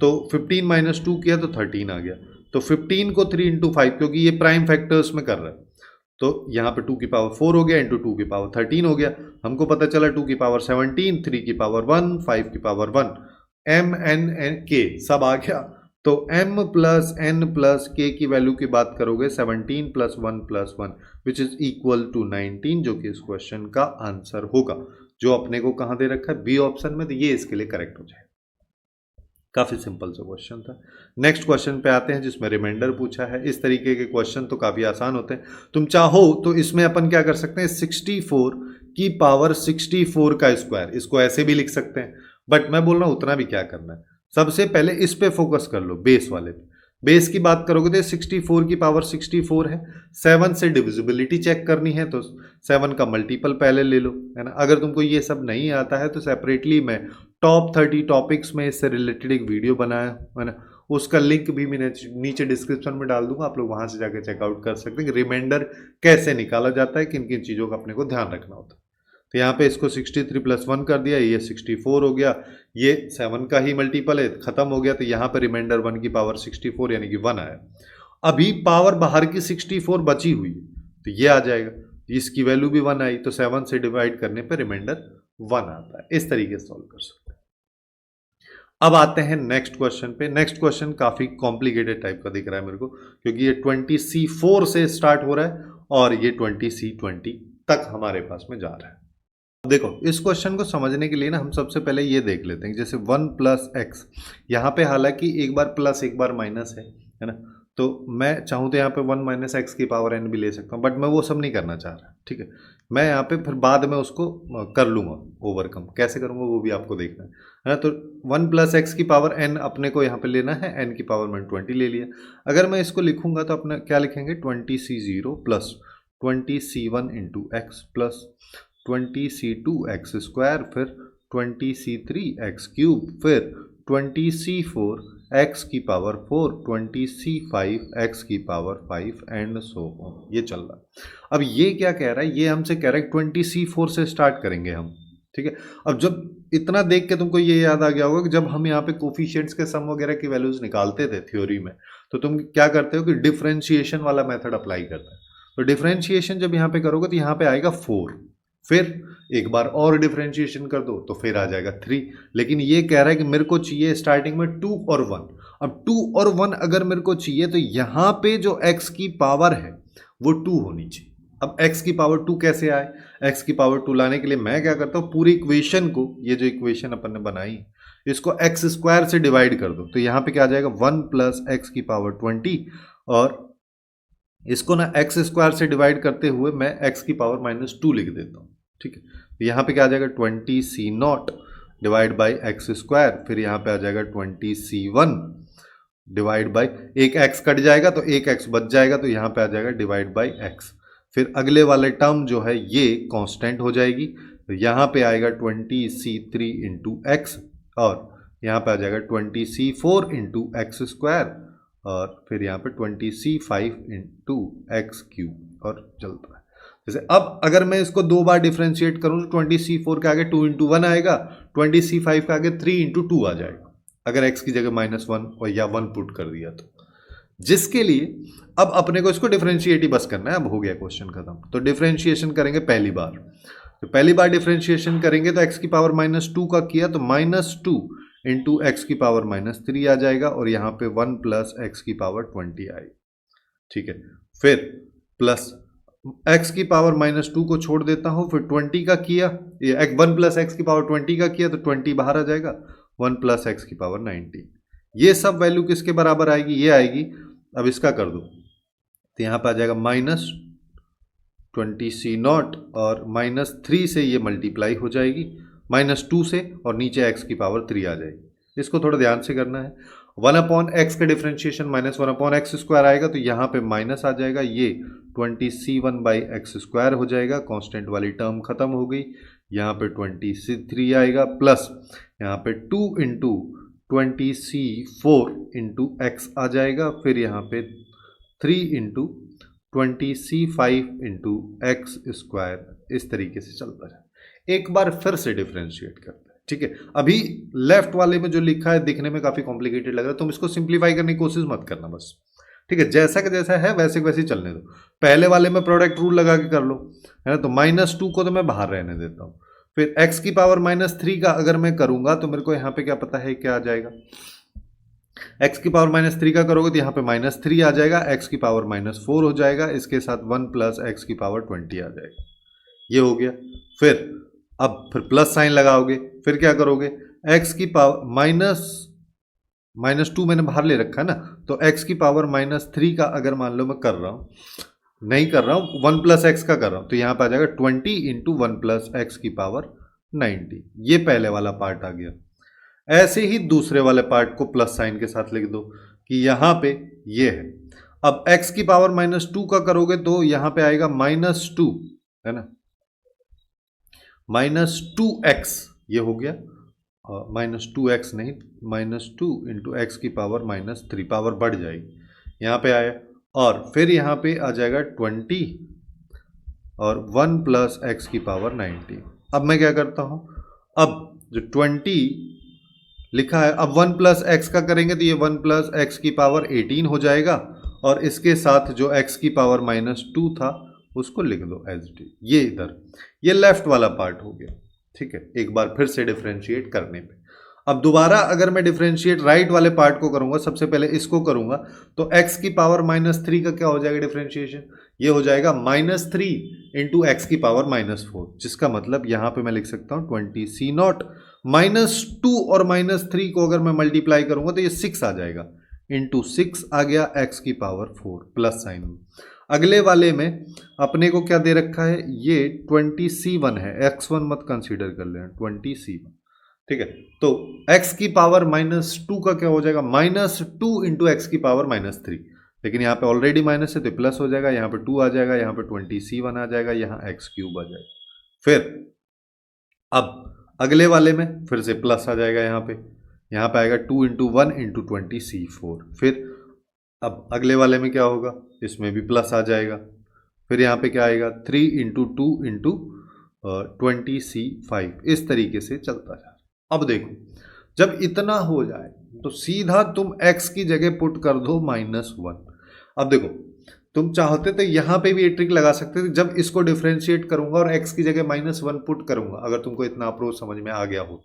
तो 15 माइनस 2 किया तो 13 आ गया। तो 15 को 3 इंटू 5, क्योंकि ये प्राइम फैक्टर्स में कर रहा है, तो यहाँ पे 2 की पावर 4 हो गया इंटू 2 की पावर 13 हो गया। हमको पता चला 2 की पावर 17, 3 की पावर 1, 5 की पावर 1, m n k सब आ गया। तो m plus n plus k की वैल्यू की बात करोगे 17 plus 1 plus 1 which is equal to 19, जो कि इस क्वेश्चन का आंसर होगा, जो अपने को कहाँ दे रखा है, बी ऑप्शन में, तो ये इसके लिए करेक्ट हो जाए। काफी सिंपल सा क्वेश्चन था। नेक्स्ट क्वेश्चन पे आते हैं जिसमें रिमाइंडर पूछा है। इस तरीके के क्वेश्चन तो काफी आसान होते हैं, तुम चाहो तो इसमें अपन क्या कर सकते हैं, 64 की पावर 64 का स्क्वायर, इसको ऐसे भी लिख सकते हैं, बट मैं बोल रहा हूं उतना भी क्या करना है, सबसे पहले इस पे फोकस कर लो, बेस वाले पे। बेस की बात करोगे तो 64 की पावर 64 है, 7 से डिविजिबिलिटी चेक करनी है तो 7 का मल्टीपल पहले ले लो, है ना। अगर तुमको ये सब नहीं आता है तो सेपरेटली मैं टॉप 30 टॉपिक्स में इससे रिलेटेड एक वीडियो बनाया है ना, उसका लिंक भी मैंने नीचे डिस्क्रिप्शन में डाल दूंगा, आप लोग वहां से जाकर चेकआउट कर सकते हैं कि रिमाइंडर कैसे निकाला जाता है, किन किन चीज़ों का अपने को ध्यान रखना होता है। तो यहाँ पे इसको 63 प्लस 1 कर दिया, ये 64 हो गया, ये 7 का ही मल्टीपल है, खत्म हो गया, तो यहाँ पे रिमाइंडर 1 की पावर 64 यानी कि 1 आया। अभी पावर बाहर की 64 बची हुई है तो ये आ जाएगा, इसकी वैल्यू भी 1 आई, तो 7 से डिवाइड करने पर रिमाइंडर 1 आता है। इस तरीके से सॉल्व कर सकते हैं। अब आते हैं नेक्स्ट क्वेश्चन पे। नेक्स्ट क्वेश्चन काफी कॉम्प्लिकेटेड टाइप का दिख रहा है मेरे को, क्योंकि ये 20C4 से स्टार्ट हो रहा है और ये 20C20 तक हमारे पास में जा रहा है। देखो इस क्वेश्चन को समझने के लिए ना हम सबसे पहले ये देख लेते हैं, जैसे 1 प्लस एक्स, यहाँ पे हालांकि एक बार प्लस एक बार माइनस है ना, तो मैं चाहूँ तो यहाँ पे 1 माइनस एक्स की पावर n भी ले सकता हूँ, बट मैं वो सब नहीं करना चाह रहा, ठीक है। मैं यहाँ पे फिर बाद में उसको कर लूँगा ओवरकम, कैसे करूँगा वो भी आपको देखना है ना। तो 1 प्लस एक्स की पावर n अपने को यहाँ पे लेना है, n की पावर मैंने 20 ले लिया। अगर मैं इसको लिखूँगा तो अपना क्या लिखेंगे, 20c0 plus 20c1 into x plus 20c2 x square, फिर 20c3 एक्स क्यूब, फिर 20c4 एक्स की पावर 4, 20c5 एक्स की पावर 5 एंड सो ऑन। ये चल रहा है। अब ये क्या कह रहा है, ये हमसे कह रहा है 20c4 से स्टार्ट करेंगे हम, ठीक है। अब जब इतना देख के तुमको ये याद आ गया होगा कि जब हम यहाँ पे कोफिशिएंट्स के सम वगैरह की वैल्यूज निकालते थे थ्योरी में, तो तुम क्या करते हो कि डिफरेंशिएशन वाला मेथड अप्लाई करते हैं। तो डिफरेंशिएशन जब यहाँ पे करोगे तो यहाँ पे आएगा 4, फिर एक बार और डिफरेंशिएशन कर दो तो फिर आ जाएगा 3। लेकिन ये कह रहा है कि मेरे को चाहिए स्टार्टिंग में 2 और 1। अब 2 और 1 अगर मेरे को चाहिए तो यहाँ पे जो x की पावर है वो 2 होनी चाहिए। अब x की पावर 2 कैसे आए, x की पावर 2 लाने के लिए मैं क्या करता हूँ, पूरी इक्वेशन को, ये जो इक्वेशन अपन ने बनाई इसको x स्क्वायर से डिवाइड कर दो। तो यहाँ पे क्या आ जाएगा 1 प्लस एक्स की पावर 20, और इसको ना x स्क्वायर से डिवाइड करते हुए मैं x की पावर -2 लिख देता हूँ, ठीक है। तो यहाँ पे क्या आ जाएगा 20c0 divide by x square, फिर यहाँ पे आ जाएगा 20c1 डिवाइड बाई, एक x कट जाएगा तो एक x बच जाएगा, तो यहाँ पे आ जाएगा डिवाइड बाई x। फिर अगले वाले टर्म जो है ये कांस्टेंट हो जाएगी, तो यहाँ पे आएगा 20c3 इंटू एक्स, और यहाँ पे आ जाएगा 20c4 इंटू एक्स स्क्वायर, और फिर यहाँ पे 20c5 इंटू एक्स क्यूब, और चलता है। जैसे अब अगर मैं इसको दो बार डिफ्रेंशिएट करूँ तो 20c4 के आगे 2 इंटू 1 आएगा, 20c5 के आगे 3 इंटू 2 आ जाएगा, अगर x की जगह -1 और या 1 पुट कर दिया तो। जिसके लिए अब अपने को इसको डिफरेंशिएट ही बस करना है, अब हो गया क्वेश्चन खत्म। तो डिफरेंशिएशन करेंगे पहली बार, तो पहली बार डिफरेंशिएशन करेंगे तो x की पावर -2 का किया तो -2 इंटू एक्स की पावर -3 आ जाएगा, और यहाँ पे 1 प्लस एक्स की पावर 20 आएगी, ठीक है। फिर प्लस x की पावर -2 को छोड़ देता हूँ, फिर 20 का किया, ये 1 प्लस एक्स की पावर 20 का किया तो 20 बाहर आ जाएगा, 1 प्लस एक्स की पावर 19। ये सब वैल्यू किसके बराबर आएगी, ये आएगी। अब इसका कर दो तो यहाँ पे आ जाएगा -20c0, और -3 से ये मल्टीप्लाई हो जाएगी -2 से, और नीचे x की पावर 3 आ जाएगी। इसको थोड़ा ध्यान से करना है। 1/x का डिफरेंशिएशन -1/x स्क्वायर आएगा, तो यहाँ पे माइनस आ जाएगा, ये 20c1/x स्क्वायर हो जाएगा, कांस्टेंट वाली टर्म खत्म हो गई। यहाँ पे 20c3 आएगा, प्लस यहाँ पे 2 इंटू 20c4 इंटू एक्स आ जाएगा, फिर यहाँ पे 3 into 20c5 into x square. इस तरीके से चलता है। एक बार फिर से डिफरेंशिएट करते हैं, ठीक है। अभी लेफ्ट वाले में जो लिखा है दिखने में काफ़ी कॉम्प्लिकेटेड लग रहा है, तुम इसको सिंप्लीफाई करने की कोशिश मत करना बस, ठीक है। जैसा का जैसा है वैसे वैसे ही चलने दो। पहले वाले में प्रोडक्ट रूल लगा के कर लो, है ना। तो -2 को तो मैं बाहर रहने देता हूँ। फिर x की पावर -3 का अगर मैं करूँगा तो मेरे को यहाँ पे क्या पता है क्या आ जाएगा, x की पावर -3 का करोगे तो यहाँ पे -3 आ जाएगा, x की पावर -4 हो जाएगा, इसके साथ 1 प्लस एक्स की पावर 20 आ जाएगा। ये हो गया। फिर प्लस साइन लगाओगे, फिर क्या करोगे, x की पावर -2 मैंने बाहर ले रखा है ना, तो x की पावर -3 का अगर मान लो मैं कर रहा हूँ, नहीं कर रहा हूँ, 1 प्लस एक्स का कर रहा हूँ, तो यहाँ पे आ जाएगा 20 इंटू 1 प्लस एक्स की पावर 90। ये पहले वाला पार्ट आ गया। ऐसे ही दूसरे वाले पार्ट को प्लस साइन के साथ लिख दो कि यहाँ पे ये है। अब x की पावर -2 का करोगे तो यहाँ पे आएगा -2, है ना, -2x, ये हो गया, -2x नहीं, -2 इंटू एक्स की पावर -3, पावर बढ़ जाएगी, यहाँ पे आया। और फिर यहाँ पे आ जाएगा 20 और 1 प्लस एक्स की पावर 90। अब मैं क्या करता हूँ, अब जो 20 लिखा है, अब 1 प्लस एक्स का करेंगे तो ये 1 प्लस एक्स की पावर 18 हो जाएगा, और इसके साथ जो x की पावर -2 था उसको लिख दो एज इट इज। ये इधर ये लेफ्ट वाला पार्ट हो गया, ठीक है। एक बार फिर से डिफरेंशिएट करने पे, अब दोबारा अगर मैं डिफरेंशिएट राइट वाले पार्ट को करूंगा, सबसे पहले इसको करूंगा, तो x की पावर -3 का क्या हो जाएगा डिफरेंशिएशन, ये हो जाएगा -3 इंटू एक्स की पावर -4, जिसका मतलब यहाँ पे मैं लिख सकता हूँ 20c0 -2 और -3 को अगर मैं मल्टीप्लाई करूंगा तो ये 6 आ जाएगा, इंटू 6 आ गया x की पावर 4 प्लस साइन में। अगले वाले में अपने को क्या दे रखा है, ये 20c1 है, x1 मत कंसीडर कर लेना, 20c1, ठीक है। तो x की पावर -2 का क्या हो जाएगा, -2 इंटू एक्स की पावर -3, लेकिन यहाँ पे ऑलरेडी माइनस है तो प्लस हो जाएगा, यहाँ पे 2 आ जाएगा, यहाँ पे 20c1 आ जाएगा, यहाँ x³ आ जाएगा। फिर अब अगले वाले में फिर से प्लस आ जाएगा, यहाँ पे आएगा 2 इंटू 1 इंटू 20c4। फिर अब अगले वाले में क्या होगा, इसमें भी प्लस आ जाएगा। फिर यहाँ पे क्या आएगा, 3 इंटू 2 इंटू 20c5, इस तरीके से चलता जाए। अब देखो, जब इतना हो जाए तो सीधा तुम x की जगह पुट कर दो -1। अब देखो, तुम चाहते तो यहाँ पे भी ये ट्रिक लगा सकते थे, जब इसको डिफ्रेंशिएट करूंगा और x की जगह -1 पुट करूंगा, अगर तुमको इतना अप्रोच समझ में आ गया हो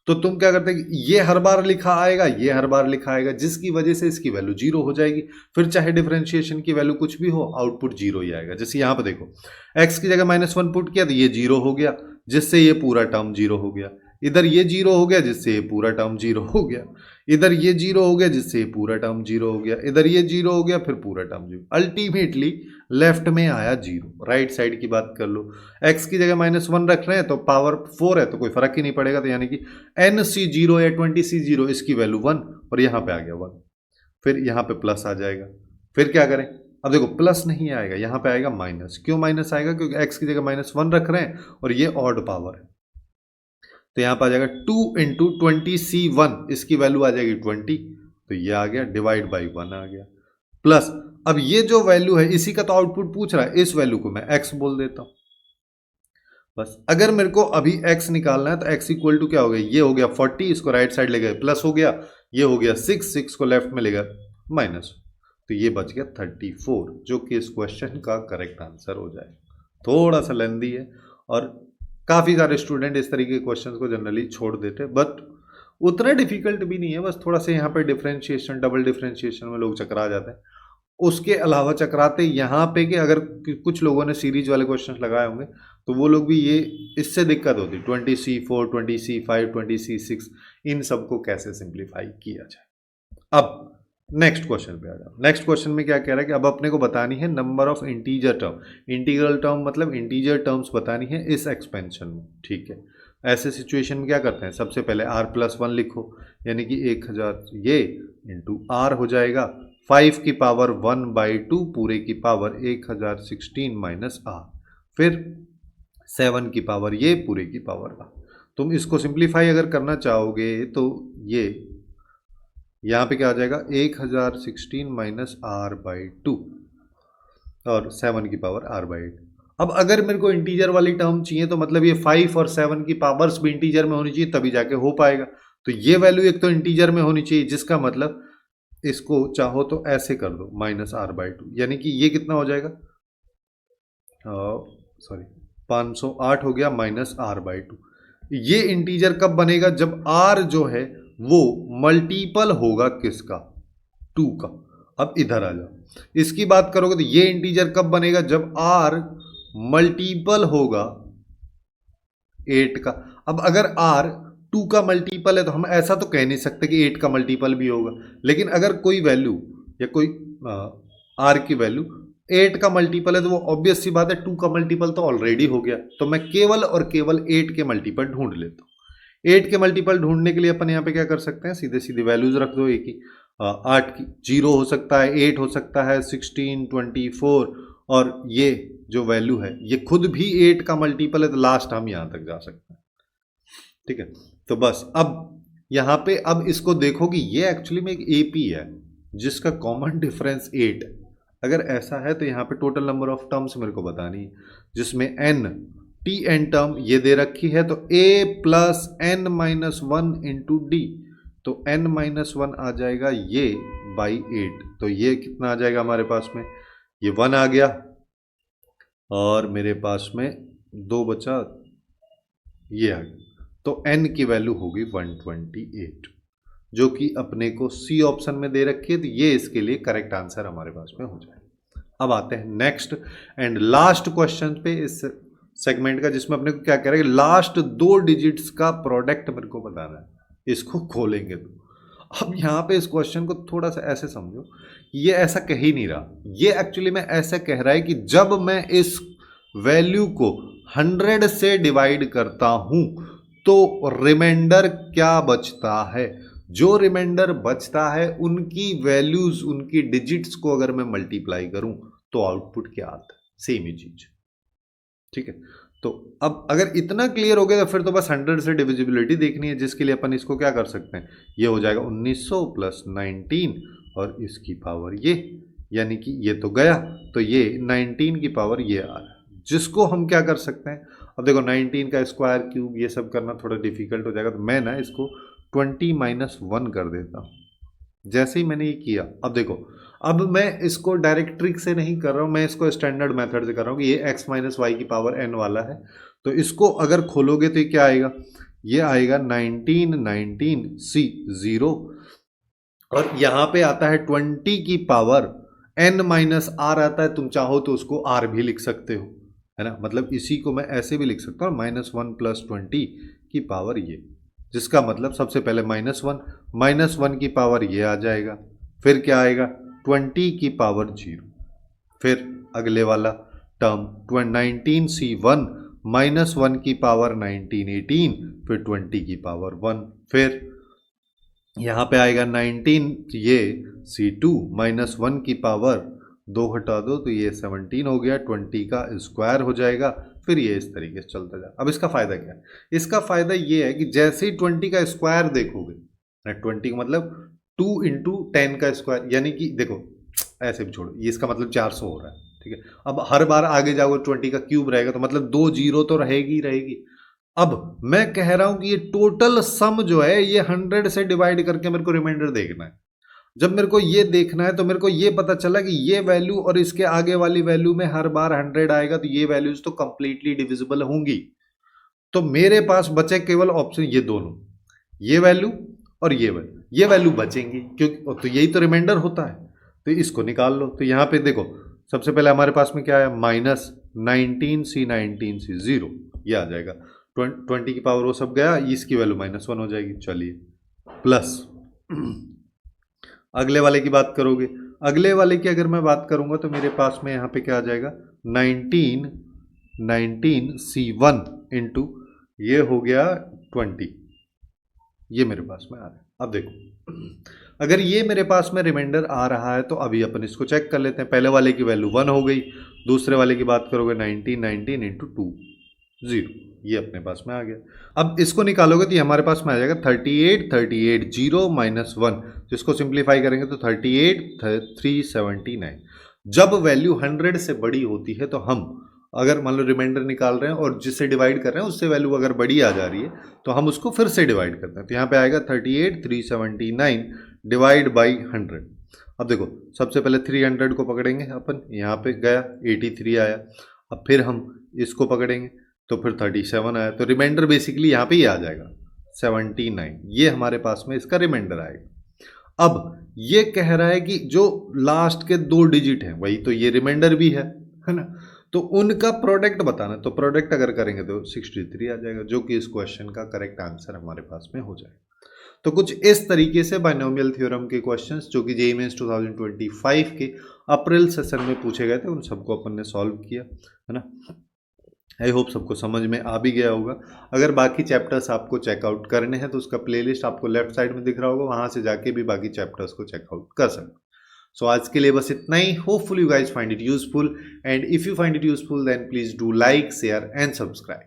तो तुम क्या करते हैं, ये हर बार लिखा आएगा, ये हर बार लिखा आएगा, जिसकी वजह से इसकी वैल्यू 0 हो जाएगी। फिर चाहे डिफरेंशिएशन की वैल्यू कुछ भी हो, आउटपुट 0 ही आएगा। जैसे यहाँ पे देखो, x की जगह -1 पुट किया तो ये 0 हो गया, जिससे ये पूरा टर्म 0 हो गया। इधर ये 0 हो गया, जिससे ये पूरा टर्म 0 हो गया। इधर ये 0 हो गया, जिससे ये पूरा टर्म 0 हो गया। इधर ये 0 हो गया, फिर पूरा टर्म 0। अल्टीमेटली लेफ्ट में आया 0। राइट साइड की बात कर लो, x की जगह -1 रख रहे हैं तो पावर 4 है तो कोई फर्क ही नहीं पड़ेगा, तो यानी कि nc0 या 20c0 इसकी वैल्यू 1, और यहाँ पे आ गया 1। फिर यहाँ पे प्लस आ जाएगा। फिर क्या करें, अब देखो प्लस नहीं आएगा, यहाँ पे आएगा माइनस। क्यों माइनस आएगा, क्योंकि x की जगह -1 रख रहे हैं और ये ऑड पावर है, तो यहाँ पर आ जाएगा 2 इंटू 20c1, इसकी वैल्यू आ जाएगी 20, तो ये आ गया, डिवाइड बाई 1 आ गया, प्लस अब ये जो वैल्यू है इसी का तो आउटपुट पूछ रहा है, इस वैल्यू को मैं x बोल देता हूं। बस अगर मेरे को अभी x निकालना है तो x इक्वल टू क्या हो गया, ये हो गया 40, इसको राइट साइड ले गए प्लस हो गया, ये हो गया 6 को लेफ्ट में ले गया माइनस, तो ये बच गया 34, जो कि इस क्वेश्चन का करेक्ट आंसर हो जाएगा। थोड़ा सा लेंदी है और काफ़ी सारे स्टूडेंट इस तरीके के क्वेश्चंस को जनरली छोड़ देते, बट उतना डिफिकल्ट भी नहीं है। बस थोड़ा सा यहाँ पे डिफरेंशिएशन, डबल डिफरेंशिएशन में लोग चकरा जाते हैं। उसके अलावा चकराते यहाँ पे कि अगर कुछ लोगों ने सीरीज वाले क्वेश्चंस लगाए होंगे तो वो लोग भी ये इससे दिक्कत होती, 20c4, 20c5, 20c6, इन सबको कैसे सिंप्लीफाई किया जाए। अब नेक्स्ट क्वेश्चन पे आ जाओ। नेक्स्ट क्वेश्चन में क्या कह रहा है कि अब अपने को बतानी है number of integer term, integral term मतलब इंटीजर टर्म्स बतानी है इस एक्सपेंशन में, ठीक है। ऐसे सिचुएशन में क्या करते हैं, सबसे पहले r+1 लिखो, यानी कि 1000 ये इंटू r हो जाएगा 5 की पावर 1/2 पूरे की पावर 1016 माइनस r, फिर 7 की पावर ये पूरे की पावर r। तुम इसको सिंप्लीफाई अगर करना चाहोगे तो ये यहाँ पे क्या आ जाएगा, 1016 माइनस r/2 और 7 की पावर r/8। अब अगर मेरे को इंटीजर वाली टर्म चाहिए तो मतलब ये 5 और 7 की पावर्स भी इंटीजर में होनी चाहिए, तभी जाके हो पाएगा। तो ये वैल्यू एक तो इंटीजर में होनी चाहिए, जिसका मतलब इसको चाहो तो ऐसे कर दो -r/2, यानी कि ये कितना हो जाएगा, सॉरी 508 हो गया -r/2। ये इंटीजर कब बनेगा, जब r जो है वो मल्टीपल होगा किसका, 2 का। अब इधर आ जाओ, इसकी बात करोगे तो ये इंटीजर कब बनेगा, जब r मल्टीपल होगा 8 का। अब अगर r 2 का मल्टीपल है तो हम ऐसा तो कह नहीं सकते कि 8 का मल्टीपल भी होगा, लेकिन अगर कोई वैल्यू या कोई r की वैल्यू 8 का मल्टीपल है तो वो ऑब्वियस सी बात है 2 का मल्टीपल तो ऑलरेडी हो गया, तो मैं केवल और केवल 8 के मल्टीपल ढूंढ लेता हूँ। 8 के मल्टीपल ढूंढने के लिए अपन यहाँ पे क्या कर सकते हैं, सीधे सीधे वैल्यूज रख दो एक ही, 8 की 0 हो सकता है, 8 हो सकता है, 16, 24, और ये जो वैल्यू है ये खुद भी 8 का मल्टीपल है, तो लास्ट हम यहाँ तक जा सकते हैं, ठीक है। तो बस अब यहाँ पे अब इसको देखो कि ये एक्चुअली में एक AP है जिसका कॉमन डिफरेंस 8। अगर ऐसा है तो यहाँ पे टोटल नंबर ऑफ टर्म्स मेरे को बतानी है, जिसमें Tn टर्म ये दे रखी है, तो a plus n-1 into D, तो n-1 आ जाएगा ये बाई 8, तो ये कितना आ जाएगा हमारे पास में, ये 1 आ गया, और मेरे पास में 2 बचा, ये आ गया, तो n की वैल्यू होगी 128, जो कि अपने को C ऑप्शन में दे रखी है, तो ये इसके लिए करेक्ट आंसर हमारे पास में हो जाएगा। अब आते हैं नेक्स्ट एंड लास्ट क्वेश्चन पे इस सेगमेंट का, जिसमें अपने को क्या कह रहा है, लास्ट 2 डिजिट्स का प्रोडक्ट मेरे को बताना है। इसको खोलेंगे तो अब यहाँ पे इस क्वेश्चन को थोड़ा सा ऐसे समझो, ये ऐसा कह ही नहीं रहा, ये एक्चुअली में ऐसा कह रहा है कि जब मैं इस वैल्यू को 100 से डिवाइड करता हूं तो रिमाइंडर क्या बचता है। जो रिमाइंडर बचता है उनकी वैल्यूज, उनकी डिजिट्स को अगर मैं मल्टीप्लाई करूं तो आउटपुट क्या आता है, सेम ही चीज। ठीक है, तो अब अगर इतना क्लियर हो गया तो फिर तो बस 100 से डिविजिबिलिटी देखनी है, जिसके लिए अपन इसको क्या कर सकते हैं, ये हो जाएगा 1900 प्लस 19 और इसकी पावर ये, यानी कि ये तो गया, तो ये 19 की पावर ये आ रहा है, जिसको हम क्या कर सकते हैं। अब देखो 19 का स्क्वायर क्यूब ये सब करना थोड़ा डिफिकल्ट हो जाएगा, तो मैं ना इसको 20 माइनस 1 कर देता हूँ। जैसे ही मैंने ये किया, अब देखो, अब मैं इसको डायरेक्ट ट्रिक से नहीं कर रहा हूँ, मैं इसको स्टैंडर्ड मेथड से कर रहा हूँ कि ये x माइनस वाई की पावर n वाला है, तो इसको अगर खोलोगे तो ये क्या आएगा, ये आएगा 19 19 c 0 और यहाँ पे आता है 20 की पावर n माइनस आर आता है, तुम चाहो तो उसको r भी लिख सकते हो, है ना, मतलब इसी को मैं ऐसे भी लिख सकता हूँ -1 प्लस 20 की पावर ये, जिसका मतलब सबसे पहले -1 की पावर ये आ जाएगा, फिर क्या आएगा 20 की पावर 0, फिर अगले वाला टर्म 19c1 -1 की पावर 1918, फिर 20 की पावर 1, फिर यहाँ पे आएगा 19 ये c2 -1 की पावर 2 हटा दो तो ये 17 हो गया, 20 का स्क्वायर हो जाएगा, फिर ये इस तरीके से चलता जाए। अब इसका फायदा क्या है, इसका फायदा ये है कि जैसे ही 20 का स्क्वायर देखोगे, 20 का मतलब 2 इंटू 10 का स्क्वायर, यानी कि देखो ऐसे भी छोड़ो, ये इसका मतलब 400 हो रहा है, ठीक है। अब हर बार आगे जाओगे 20 का क्यूब रहेगा, तो मतलब 2 जीरो तो रहेगी रहेगी। अब मैं कह रहा हूं कि ये टोटल सम जो है ये 100 से डिवाइड करके मेरे को रिमाइंडर देखना है। जब मेरे को ये देखना है तो मेरे को ये पता चला कि ये वैल्यू और इसके आगे वाली वैल्यू में हर बार 100 आएगा, तो ये वैल्यूज तो कंप्लीटली डिविजिबल होंगी। तो मेरे पास बचे केवल ऑप्शन ये दोनों, ये वैल्यू और ये वैल्यू बचेंगी, क्योंकि तो यही तो रिमाइंडर होता है, तो इसको निकाल लो। तो यहाँ पे देखो सबसे पहले हमारे पास में क्या है, -19c 0, ये आ जाएगा, 20 की पावर वो सब गया, इसकी वैल्यू -1 हो जाएगी। चलिए प्लस अगले वाले की बात करोगे, अगले वाले की अगर मैं बात करूंगा तो मेरे पास में यहाँ पे क्या आ जाएगा 19c1 इंटू ये हो गया 20, ये मेरे पास में आ रहा है। अब देखो अगर ये मेरे पास में रिमाइंडर आ रहा है तो अभी अपन इसको चेक कर लेते हैं। पहले वाले की वैल्यू 1 हो गई, दूसरे वाले की बात करोगे 19 इंटू 2 0, ये अपने पास में आ गया। अब इसको निकालोगे तो ये हमारे पास में आ जाएगा 38 0 -1, जिसको सिंप्लीफाई करेंगे तो 38 379। जब वैल्यू 100 से बड़ी होती है तो हम अगर मान लो रिमाइंडर निकाल रहे हैं और जिससे डिवाइड कर रहे हैं उससे वैल्यू अगर बड़ी आ जा रही है तो हम उसको फिर से डिवाइड करते हैं। तो यहाँ पे आएगा 38 379 डिवाइड बाई 100। अब देखो सबसे पहले 300 को पकड़ेंगे अपन, यहाँ पे गया 83 आया, अब फिर हम इसको पकड़ेंगे तो फिर 37 आया, तो रिमाइंडर बेसिकली यहाँ पे ही आ जाएगा 79, ये हमारे पास में इसका रिमाइंडर आएगा। अब ये कह रहा है कि जो लास्ट के 2 डिजिट हैं वही तो ये रिमाइंडर भी है ना, तो उनका प्रोडक्ट बताना, तो प्रोडक्ट अगर करेंगे तो 63 आ जाएगा, जो कि इस क्वेश्चन का करेक्ट आंसर हमारे पास में हो जाएगा। तो कुछ इस तरीके से बाइनोमियल थ्योरम के क्वेश्चंस जो कि जेईई मेंस 2025 के अप्रैल सेशन में पूछे गए थे उन सबको अपन ने सॉल्व किया, है ना। आई होप सबको समझ में आ भी गया होगा। अगर बाकी चैप्टर्स आपको चेकआउट करने हैं तो उसका प्लेलिस्ट आपको लेफ्ट साइड में दिख रहा होगा, वहाँ से जाके भी बाकी चैप्टर्स को चेकआउट कर सकते। सो आज के लिए बस इतना ही। Hopefully you guys find it useful, and if you find it useful then please do like, share and subscribe.